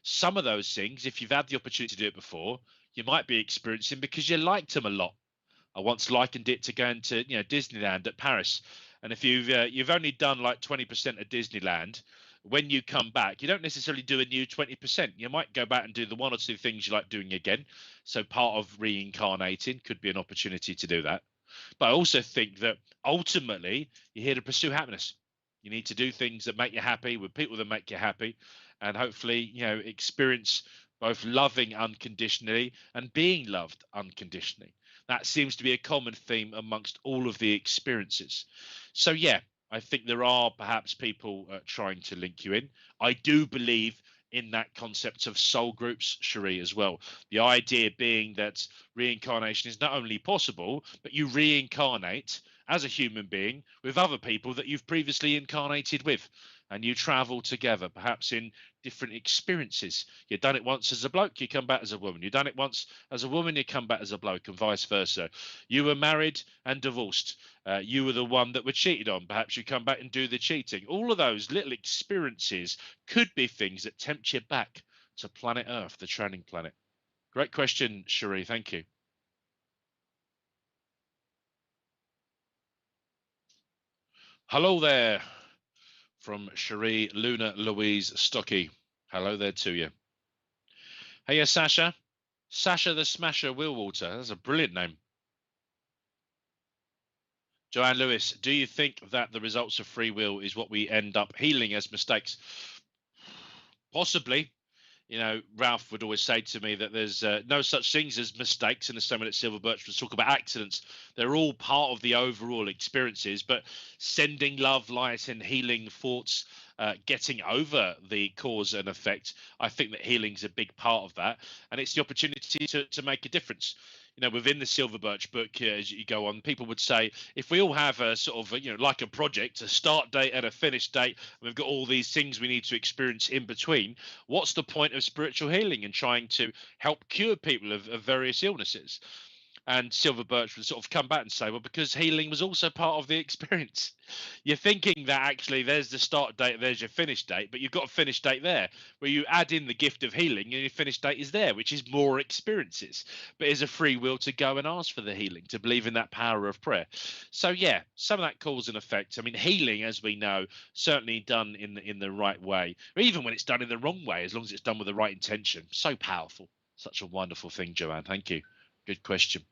Some of those things, if you've had the opportunity to do it before, you might be experiencing because you liked them a lot. I once likened it to going to Disneyland at Paris, and if you've only done like 20% of Disneyland, when you come back, you don't necessarily do a new 20%. You might go back and do the one or two things you like doing again. So part of reincarnating could be an opportunity to do that. But I also think that ultimately you're here to pursue happiness. You need to do things that make you happy with people that make you happy, and hopefully, experience both loving unconditionally and being loved unconditionally. That seems to be a common theme amongst all of the experiences. So, yeah, I think there are perhaps people trying to link you in. I do believe in that concept of soul groups, Cherie, as well. The idea being that reincarnation is not only possible, but you reincarnate as a human being with other people that you've previously incarnated with, and you travel together, perhaps in different experiences. You've done it once as a bloke, you come back as a woman. You've done it once as a woman, you come back as a bloke, and vice versa. You were married and divorced. You were the one that were cheated on. Perhaps you come back and do the cheating. All of those little experiences could be things that tempt you back to planet Earth, the training planet. Great question, Cherie. Thank you. Hello there from Cherie Luna Louise Stocky. Hello there to you. Hey, Sasha. Sasha the Smasher Willwater. That's a brilliant name. Joanne Lewis, do you think that the results of free will is what we end up healing as mistakes? Possibly. Ralph would always say to me that there's no such things as mistakes, in the same way that Silver Birch would talk about accidents. They're all part of the overall experiences, but sending love, light, and healing thoughts, getting over the cause and effect, I think that healing's a big part of that, and it's the opportunity to make a difference. Within the Silver Birch book, as you go on, people would say, if we all have a sort of, like a project, a start date and a finish date, and we've got all these things we need to experience in between, what's the point of spiritual healing and trying to help cure people of various illnesses? And Silver Birch would sort of come back and say, well, because healing was also part of the experience. You're thinking that actually there's the start date, there's your finish date, but you've got a finish date there where you add in the gift of healing and your finish date is there, which is more experiences, but is a free will to go and ask for the healing, to believe in that power of prayer. So, yeah, some of that cause and effect. I mean, healing, as we know, certainly done in the right way, or even when it's done in the wrong way, as long as it's done with the right intention. So powerful. Such a wonderful thing, Joanne. Thank you. Good question.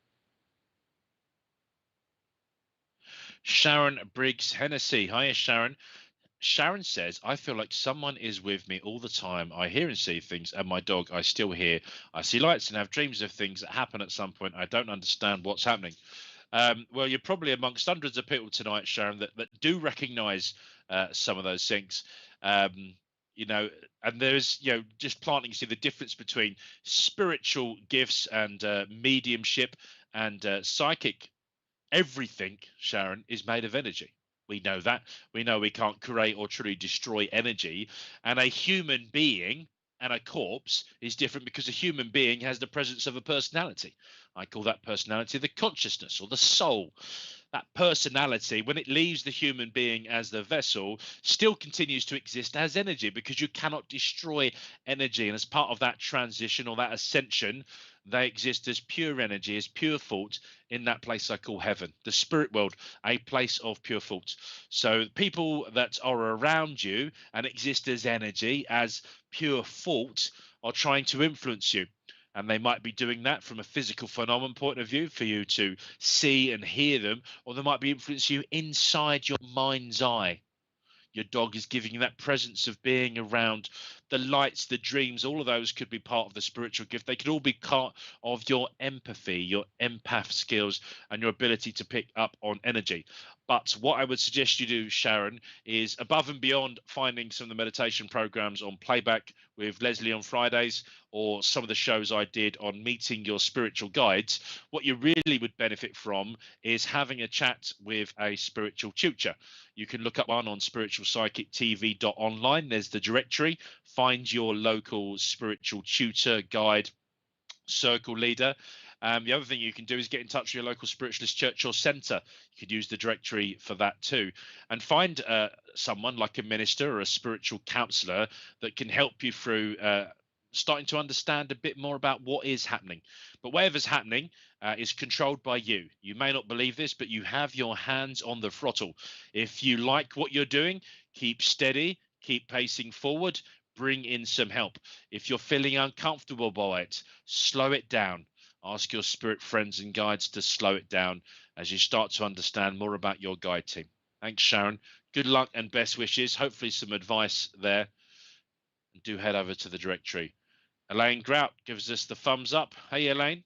Sharon Briggs Hennessy. Hiya, Sharon. Sharon says, I feel like someone is with me all the time. I hear and see things, and my dog, I still hear. I see lights and have dreams of things that happen at some point. I don't understand what's happening. Well, you're probably amongst hundreds of people tonight, Sharon, that do recognize some of those things. And there's, just planting, see the difference between spiritual gifts and mediumship and psychic Everything, Sharon, is made of energy. We know that. We know we can't create or truly destroy energy. And a human being and a corpse is different because a human being has the presence of a personality. I call that personality the consciousness or the soul. That personality, when it leaves the human being as the vessel, still continues to exist as energy because you cannot destroy energy. And as part of that transition or that ascension, they exist as pure energy, as pure thought in that place I call heaven, the spirit world, a place of pure thought. So people that are around you and exist as energy, as pure thought, are trying to influence you. And they might be doing that from a physical phenomenon point of view for you to see and hear them, or they might be influencing you inside your mind's eye. Your dog is giving you that presence of being around the lights, the dreams. All of those could be part of the spiritual gift. They could all be part of your empathy, your empath skills, and your ability to pick up on energy. But what I would suggest you do, Sharon, is above and beyond finding some of the meditation programs on playback with Leslie on Fridays, or some of the shows I did on meeting your spiritual guides, what you really would benefit from is having a chat with a spiritual tutor. You can look up one on spiritualpsychic.tv.online. There's the directory. Find your local spiritual tutor, guide, circle leader. The other thing you can do is get in touch with your local spiritualist church or centre. You could use the directory for that too. And find someone like a minister or a spiritual counsellor that can help you through starting to understand a bit more about what is happening. But whatever's happening is controlled by you. You may not believe this, but you have your hands on the throttle. If you like what you're doing, keep steady, keep pacing forward, bring in some help. If you're feeling uncomfortable by it, slow it down. Ask your spirit friends and guides to slow it down as you start to understand more about your guide team. Thanks, Sharon. Good luck and best wishes. Hopefully some advice there. And do head over to the directory. Elaine Grout gives us the thumbs up. Hey, Elaine.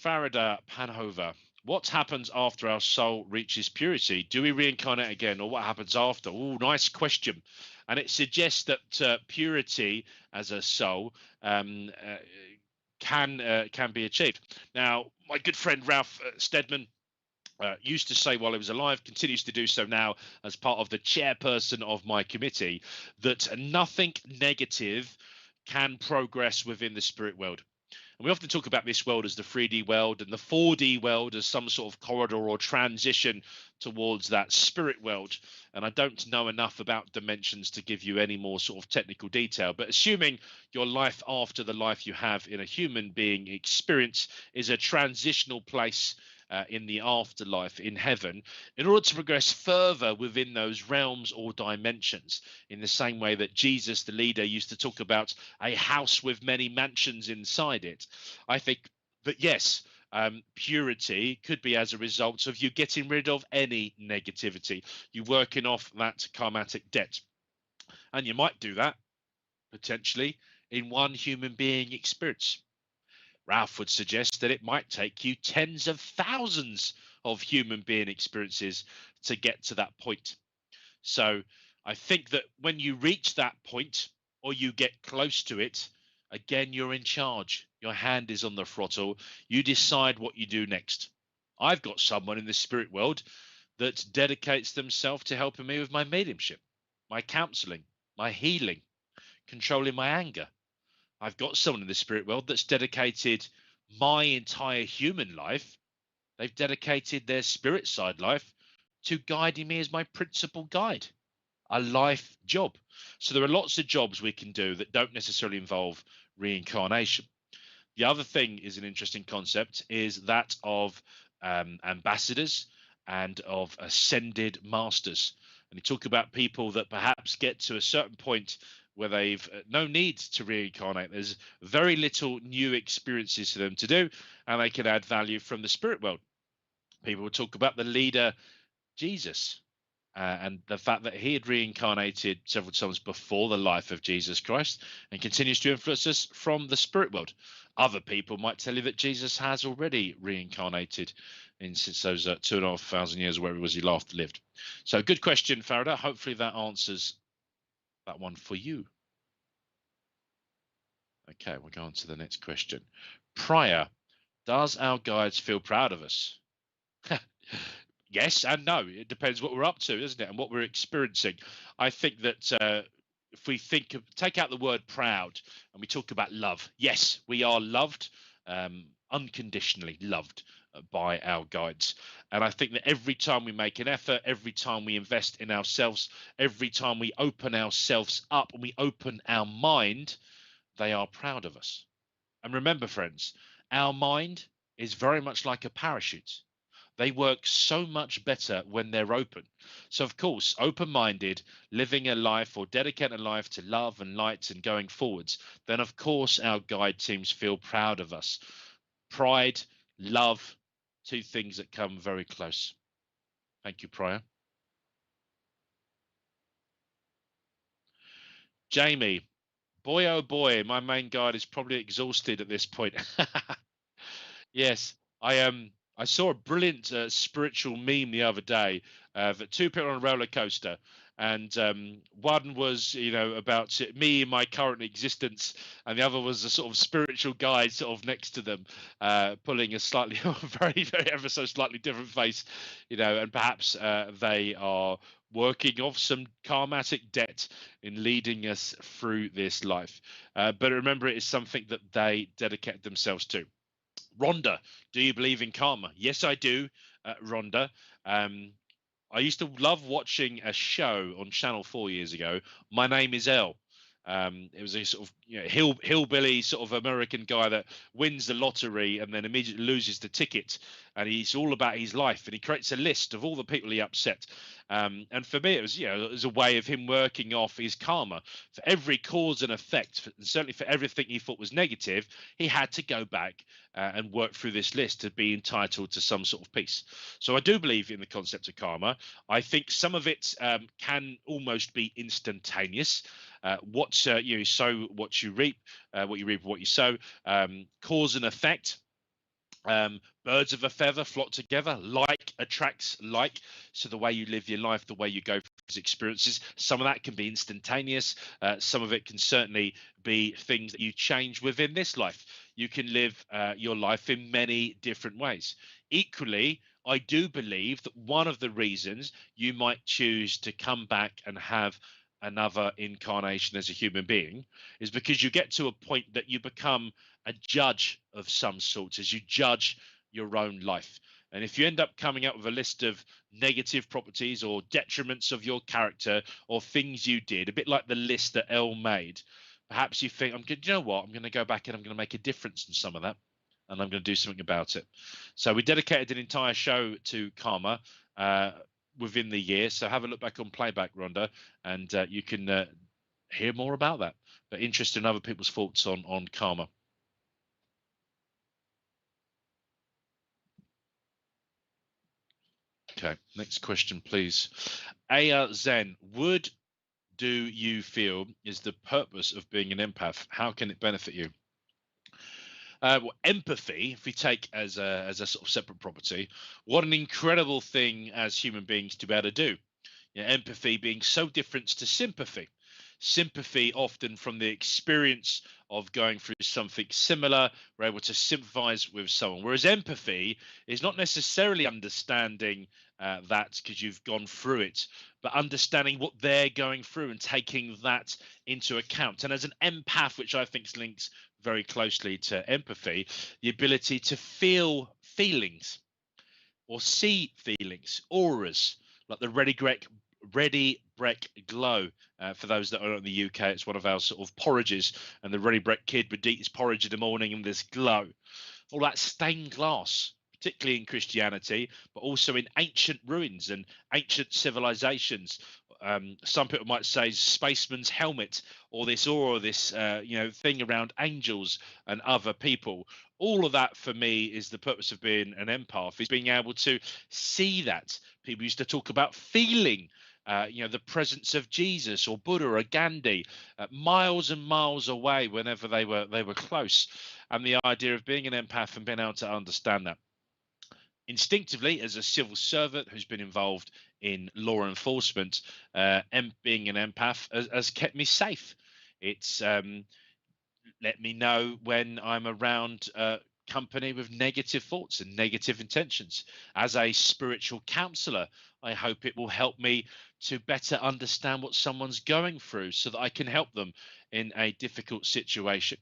Farada Panhover. What happens after our soul reaches purity? Do we reincarnate again, or what happens after? Oh, nice question. And it suggests that purity as a soul can be achieved. Now, my good friend Ralph Steadman used to say while he was alive, continues to do so now as part of the chairperson of my committee, that nothing negative can progress within the spirit world. And we often talk about this world as the 3D world and the 4D world as some sort of corridor or transition towards that spirit world. And I don't know enough about dimensions to give you any more sort of technical detail. But assuming your life after the life you have in a human being experience is a transitional place in the afterlife in heaven, in order to progress further within those realms or dimensions, in the same way that Jesus, the leader, used to talk about a house with many mansions inside it. I think that yes, purity could be as a result of you getting rid of any negativity, you working off that karmatic debt. And you might do that potentially in one human being experience. Ralph would suggest that it might take you tens of thousands of human being experiences to get to that point. So I think that when you reach that point or you get close to it, again, you're in charge. Your hand is on the throttle. You decide what you do next. I've got someone in the spirit world that dedicates themselves to helping me with my mediumship, my counseling, my healing, controlling my anger. I've got someone in the spirit world that's dedicated my entire human life. They've dedicated their spirit side life to guiding me as my principal guide, a life job. So there are lots of jobs we can do that don't necessarily involve reincarnation. The other thing is an interesting concept is that of ambassadors and of ascended masters. And you talk about people that perhaps get to a certain point where they've no need to reincarnate. There's very little new experiences for them to do, and they can add value from the spirit world. People will talk about the leader, Jesus, and the fact that he had reincarnated several times before the life of Jesus Christ and continues to influence us from the spirit world. Other people might tell you that Jesus has already reincarnated since those 2,500 years, where it was he last lived. So good question, Farada. Hopefully that answers that one for you. Okay, we'll go on to the next question. Prior, does our guides feel proud of us? Yes and no. It depends what we're up to, doesn't it, and what we're experiencing. I think that if we take out the word proud and we talk about love, yes, we are loved, unconditionally loved by our guides. And I think that every time we make an effort, every time we invest in ourselves, every time we open ourselves up and we open our mind, they are proud of us. And remember, friends, our mind is very much like a parachute. They work so much better when they're open. So, of course, open minded, living a life or dedicating a life to love and light and going forwards, then, of course, our guide teams feel proud of us. Pride, love, two things that come very close. Thank you, Prior. Jamie, boy, oh boy, my main guide is probably exhausted at this point. Yes, I saw a brilliant spiritual meme the other day that two people on a roller coaster, and one was about me in my current existence, and the other was a sort of spiritual guide sort of next to them, pulling a slightly very ever so slightly different face, and perhaps they are working off some karmatic debt in leading us through this life. But remember, it is something that they dedicate themselves to. Rhonda, do you believe in karma? Yes, I do, Rhonda. I used to love watching a show on Channel 4 years ago. My Name is L. It was a sort of hillbilly sort of American guy that wins the lottery and then immediately loses the ticket, and he's all about his life, and he creates a list of all the people he upset. And for me, it was a way of him working off his karma for every cause and effect, and certainly for everything he thought was negative. He had to go back and work through this list to be entitled to some sort of peace. So I do believe in the concept of karma. I think some of it can almost be instantaneous. What you sow, what you reap, what you sow. Cause and effect. Birds of a feather flock together. Like attracts like. So the way you live your life, the way you go through these experiences, some of that can be instantaneous. Some of it can certainly be things that you change within this life. You can live your life in many different ways. Equally, I do believe that one of the reasons you might choose to come back and have another incarnation as a human being is because you get to a point that you become a judge of some sort as you judge your own life. And if you end up coming up with a list of negative properties or detriments of your character or things you did, a bit like the list that Elle made, perhaps you think, you know what, I'm going to go back and I'm going to make a difference in some of that, and I'm going to do something about it. So we dedicated an entire show to karma within the year. So have a look back on playback, Rhonda, and you can hear more about that. But interested in other people's thoughts on karma. Okay, next question, please. Aya Zen, do you feel is the purpose of being an empath? How can it benefit you? Well, empathy, if we take as a sort of separate property, what an incredible thing as human beings to be able to do. Empathy being so different to sympathy. Sympathy often from the experience of going through something similar, we're able to sympathize with someone. Whereas empathy is not necessarily understanding that because you've gone through it, but understanding what they're going through and taking that into account. And as an empath, which I think links very closely to empathy, the ability to feel feelings or see feelings, auras, like the Ready Breck Glow. For those that are in the UK, it's one of our sort of porridges, and the Ready Breck kid would eat his porridge in the morning and this glow. All that stained glass, particularly in Christianity, but also in ancient ruins and ancient civilizations. Some people might say spaceman's helmet, or this aura, this thing around angels and other people. All of that for me is the purpose of being an empath, is being able to see that. People used to talk about feeling the presence of Jesus or Buddha or Gandhi miles and miles away whenever they were close, and the idea of being an empath and being able to understand that instinctively as a civil servant who's been involved in law enforcement, and being an empath has kept me safe. It's let me know when I'm around company with negative thoughts and negative intentions. As a spiritual counselor, I hope it will help me to better understand what someone's going through so that I can help them in a difficult situation.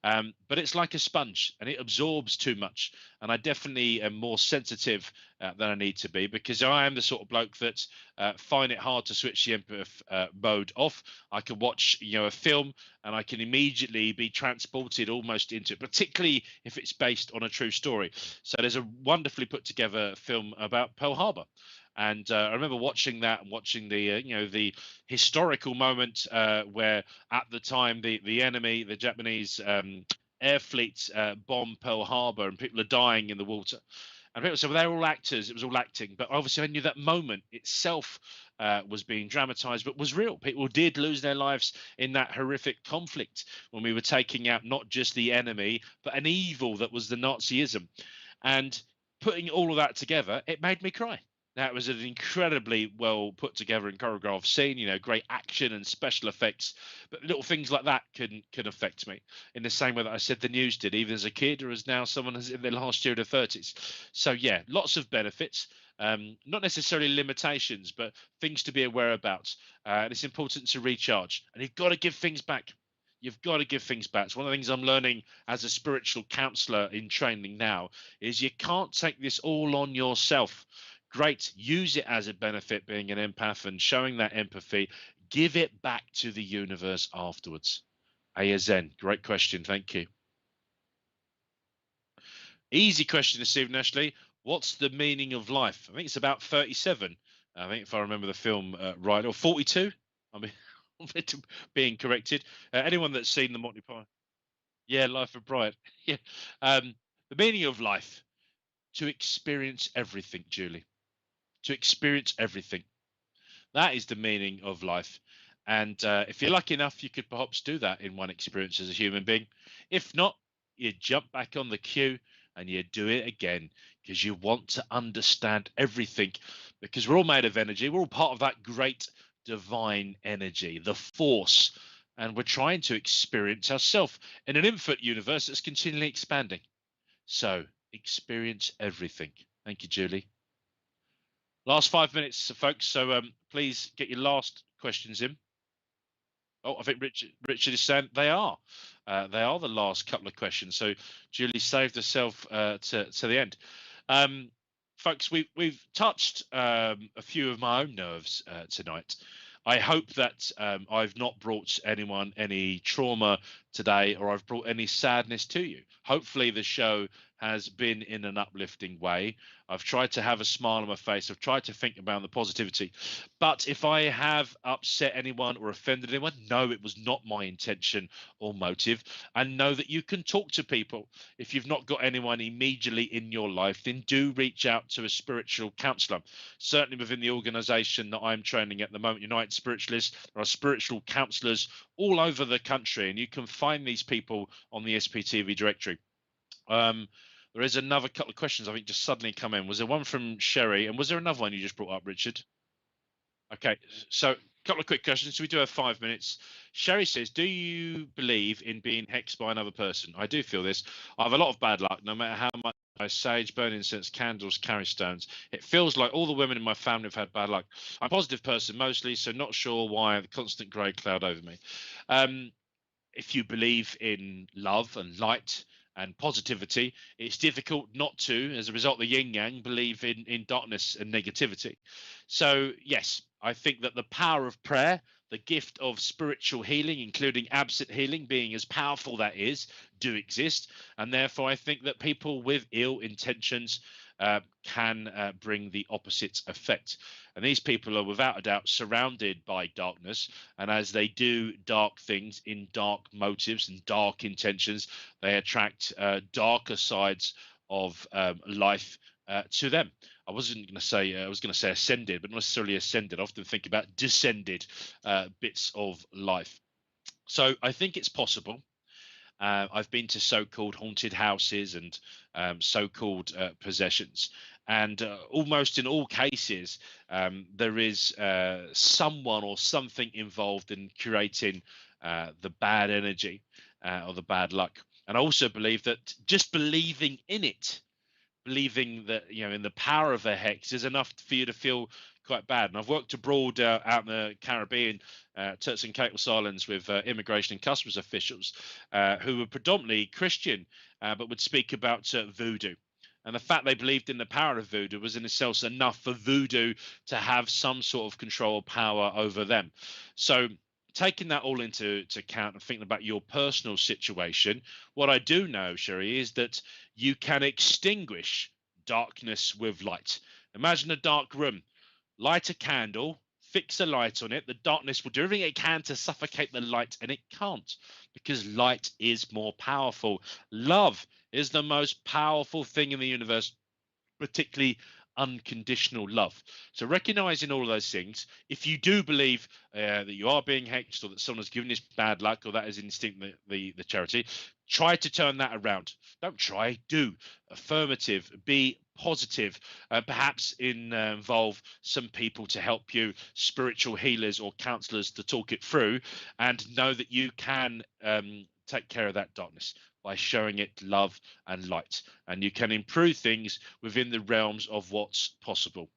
But it's like a sponge and it absorbs too much. And I definitely am more sensitive than I need to be, because I am the sort of bloke that find it hard to switch the empath mode off. I can watch, a film and I can immediately be transported almost into it, particularly if it's based on a true story. So there's a wonderfully put together film about Pearl Harbor. And I remember watching that and watching the historical moment where at the time the enemy, the Japanese air fleet bombed Pearl Harbor and people are dying in the water. And people said, well, they're all actors. It was all acting. But obviously, I knew that moment itself was being dramatized, but was real. People did lose their lives in that horrific conflict when we were taking out not just the enemy, but an evil that was the Nazism. And putting all of that together, it made me cry. That was an incredibly well put together and choreographed scene, great action and special effects. But little things like that can affect me in the same way that I said the news did, even as a kid or as now someone who's in their last year of their 30s. So, yeah, lots of benefits, not necessarily limitations, but things to be aware about. And it's important to recharge. And you've got to give things back. You've got to give things back. It's one of the things I'm learning as a spiritual counselor in training now is you can't take this all on yourself. Great, use it as a benefit being an empath and showing that empathy. Give it back to the universe afterwards. Zen, great question. Thank you. Easy question this evening, Ashley. What's the meaning of life? I think it's about 37. I think if I remember the film right, or 42. I mean, being corrected. Anyone that's seen the Monty Python, yeah, Life of Brian. Yeah, the meaning of life: to experience everything, Julie. To experience everything. That is the meaning of life. And if you're lucky enough, you could perhaps do that in one experience as a human being. If not, you jump back on the queue and you do it again because you want to understand everything, because we're all made of energy. We're all part of that great divine energy, the force. And we're trying to experience ourselves in an infinite universe that's continually expanding. So experience everything. Thank you, Julie. Last 5 minutes, folks. So please get your last questions in. Oh, I think Richard is saying they are. They are the last couple of questions. So Julie saved herself to the end. Folks, we've touched a few of my own nerves tonight. I hope that I've not brought anyone any trauma today, or I've brought any sadness to you. Hopefully, the show has been in an uplifting way. I've tried to have a smile on my face. I've tried to think about the positivity. But if I have upset anyone or offended anyone, no, it was not my intention or motive. And know that you can talk to people. If you've not got anyone immediately in your life, then do reach out to a spiritual counselor. Certainly within the organization that I'm training at the moment, United Spiritualists, there are spiritual counselors all over the country, and you can find these people on the SPTV directory. There is another couple of questions I think just suddenly come in. Was there one from Sherry, and was there another one you just brought up, Richard? Okay, so a couple of quick questions. We do have 5 minutes. Sherry says, do you believe in being hexed by another person? I do feel this. I have a lot of bad luck, no matter how much I sage, burn incense, candles, carry stones. It feels like all the women in my family have had bad luck. I'm a positive person mostly, so not sure why the constant grey cloud over me. If you believe in love and light and positivity, it's difficult not to, as a result of the yin yang, believe in darkness and negativity. So, yes, I think that the power of prayer, the gift of spiritual healing, including absent healing, being as powerful that is, do exist. And therefore, I think that people with ill intentions can bring the opposite effect. And these people are without a doubt surrounded by darkness. And as they do dark things in dark motives and dark intentions, they attract darker sides of life to them. I was going to say ascended, but not necessarily ascended. I often think about descended bits of life. So I think it's possible. I've been to so-called haunted houses and so-called possessions, and almost in all cases, there is someone or something involved in creating the bad energy. or the bad luck. And I also believe that just believing in it, believing that in the power of a hex is enough for you to feel quite bad. And I've worked abroad out in the Caribbean, Turks and Caicos Islands, with immigration and customs officials who were predominantly Christian, but would speak about voodoo. And the fact they believed in the power of voodoo was in itself enough for voodoo to have some sort of control or power over them. So taking that all into account and thinking about your personal situation, what I do know, Sherry, is that you can extinguish darkness with light. Imagine a dark room, light a candle, fix a light on it. The darkness will do everything it can to suffocate the light, and it can't, because light is more powerful. Love is the most powerful thing in the universe, particularly unconditional love. So recognizing all of those things, if you do believe that you are being hexed, or that someone has given this bad luck, or that is instinct, the charity, try to turn that around. Don't try, do. Affirmative, be positive, perhaps involve some people to help you, spiritual healers or counselors, to talk it through, and know that you can take care of that darkness by showing it love and light, and you can improve things within the realms of what's possible.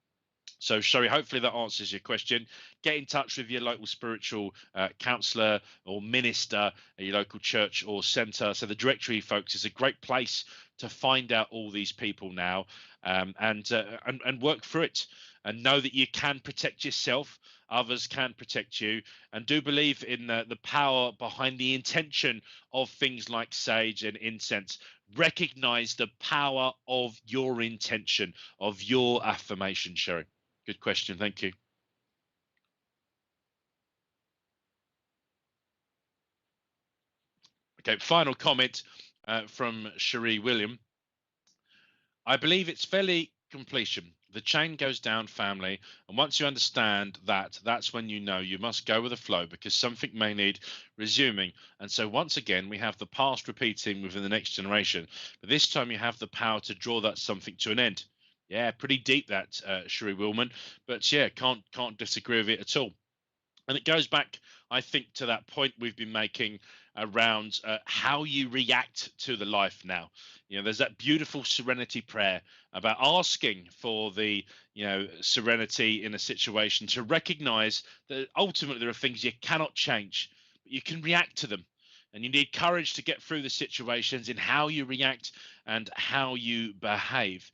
So, Sherry, hopefully that answers your question. Get in touch with your local spiritual counselor or minister at your local church or centre. So, the directory, folks, is a great place to find out all these people now, and work through it, and know that you can protect yourself. Others can protect you, and do believe in the power behind the intention of things like sage and incense. Recognize the power of your intention, of your affirmation, Sherry. Good question. Thank you. Okay, final comment from Cherie William. I believe it's fairly completion. The chain goes down, family, and once you understand that, that's when you know you must go with the flow, because something may need resuming. And so once again, we have the past repeating within the next generation, but this time you have the power to draw that something to an end. Yeah, pretty deep that, Cherie Willman, but yeah, can't disagree with it at all. And it goes back, I think, to that point we've been making around how you react to the life now. There's that beautiful serenity prayer about asking for the, serenity in a situation, to recognize that ultimately there are things you cannot change, but you can react to them. And you need courage to get through the situations in how you react and how you behave.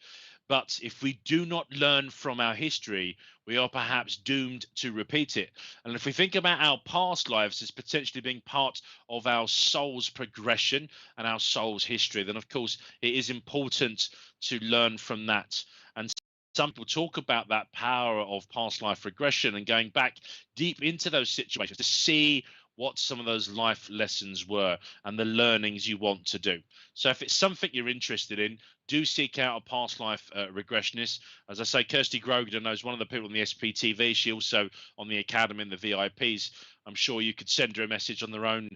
But if we do not learn from our history, we are perhaps doomed to repeat it. And if we think about our past lives as potentially being part of our soul's progression and our soul's history, then of course it is important to learn from that. And some people talk about that power of past life regression and going back deep into those situations to see what some of those life lessons were and the learnings you want to do. So if it's something you're interested in, do seek out a past life regressionist. As I say, Kirsty Grogan knows one of the people on the SPTV. She also on the Academy and the VIPs. I'm sure you could send her a message on their own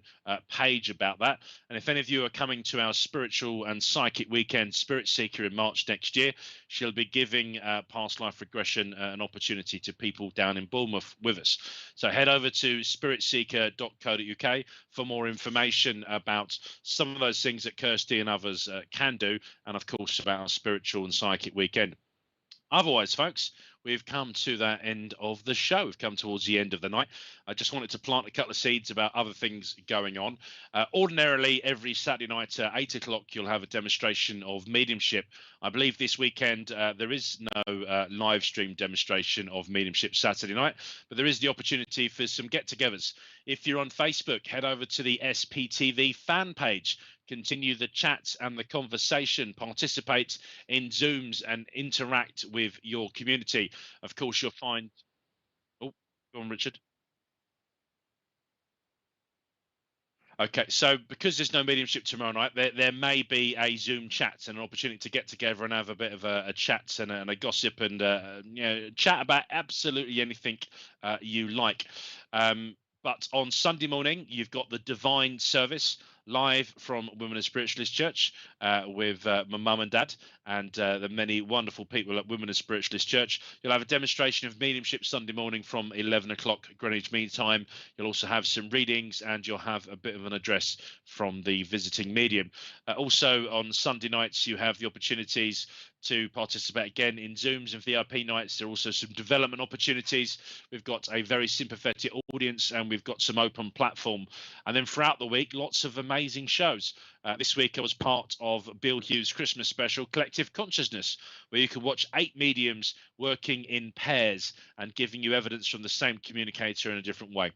page about that. And if any of you are coming to our spiritual and psychic weekend, Spirit Seeker, in March next year, she'll be giving past life regression an opportunity to people down in Bournemouth with us. So head over to spiritseeker.co.uk for more information about some of those things that Kirsty and others can do, and of course about our spiritual and psychic weekend. Otherwise, folks, we've come to that end of the show. We've come towards the end of the night. I just wanted to plant a couple of seeds about other things going on. Ordinarily, every Saturday night at 8 o'clock, you'll have a demonstration of mediumship. I believe this weekend there is no live stream demonstration of mediumship Saturday night, but there is the opportunity for some get-togethers. If you're on Facebook, head over to the SPTV fan page. Continue the chat and the conversation, participate in Zooms and interact with your community. Of course, you'll find... Oh, go on, Richard. Okay, so because there's no mediumship tomorrow night, there may be a Zoom chat and an opportunity to get together and have a bit of a chat and a gossip and chat about absolutely anything you like. But on Sunday morning, you've got the divine service. live from Women of Spiritualist Church with my mum and dad and the many wonderful people at Women of Spiritualist Church. You'll have a demonstration of mediumship Sunday morning from 11 o'clock Greenwich Mean Time. You'll also have some readings and you'll have a bit of an address from the visiting medium. Also on Sunday nights, you have the opportunities to participate again in Zooms and VIP nights. There are also some development opportunities. We've got a very sympathetic audience and we've got some open platform. And then throughout the week, lots of amazing shows. This week I was part of Bill Hughes' Christmas special, Collective Consciousness, where you can watch 8 mediums working in pairs and giving you evidence from the same communicator in a different way.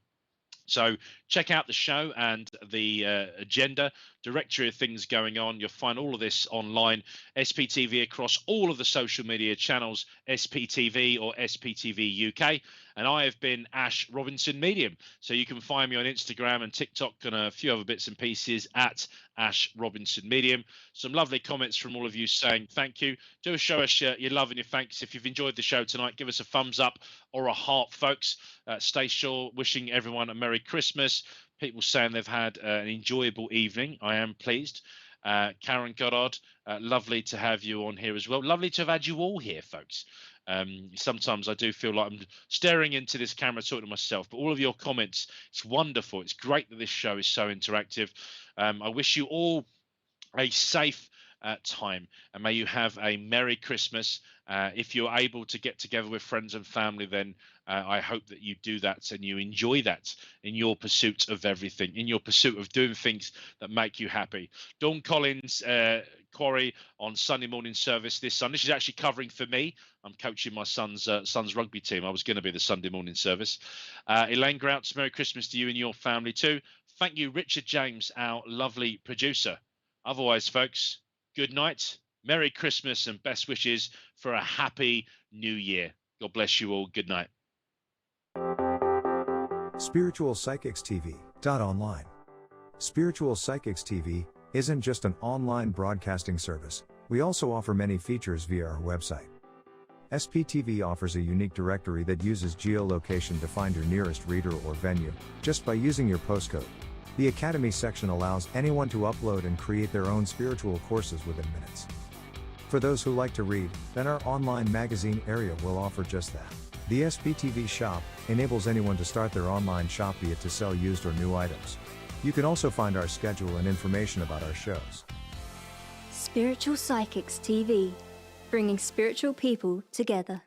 So check out the show and the agenda, directory of things going on. You'll find all of this online, SPTV across all of the social media channels, SPTV or SPTV UK. And I have been Ash Robinson Medium. So you can find me on Instagram and TikTok and a few other bits and pieces at Ash Robinson Medium. Some lovely comments from all of you saying thank you. Do show us your love and your thanks. If you've enjoyed the show tonight, give us a thumbs up or a heart, folks. Stay sure, wishing everyone a Merry Christmas. People saying they've had an enjoyable evening. I am pleased. Karen Goddard, lovely to have you on here as well. Lovely to have had you all here, folks. Sometimes I do feel like I'm staring into this camera talking to myself, but all of your comments, it's wonderful. It's great that this show is so interactive. I wish you all a safe time and may you have a Merry Christmas. If you're able to get together with friends and family, then I hope that you do that and you enjoy that in your pursuit of everything, in your pursuit of doing things that make you happy. Dawn Collins, Quarry on Sunday morning service this Sunday. She's actually covering for me. I'm coaching my son's rugby team. I was going to be the Sunday morning service. Elaine Grouts, Merry Christmas to you and your family too. Thank you, Richard James, our lovely producer. Otherwise, folks, good night, Merry Christmas, and best wishes for a happy new year. God bless you all. Good night. Spiritual Psychics TV. Online. Spiritual Psychics TV isn't just an online broadcasting service. We also offer many features via our website. SPTV offers a unique directory that uses geolocation to find your nearest reader or venue, just by using your postcode. The Academy section allows anyone to upload and create their own spiritual courses within minutes. For those who like to read, then our online magazine area will offer just that. The SPTV shop enables anyone to start their online shop, be it to sell used or new items. You can also find our schedule and information about our shows. Spiritual Psychics TV, bringing spiritual people together.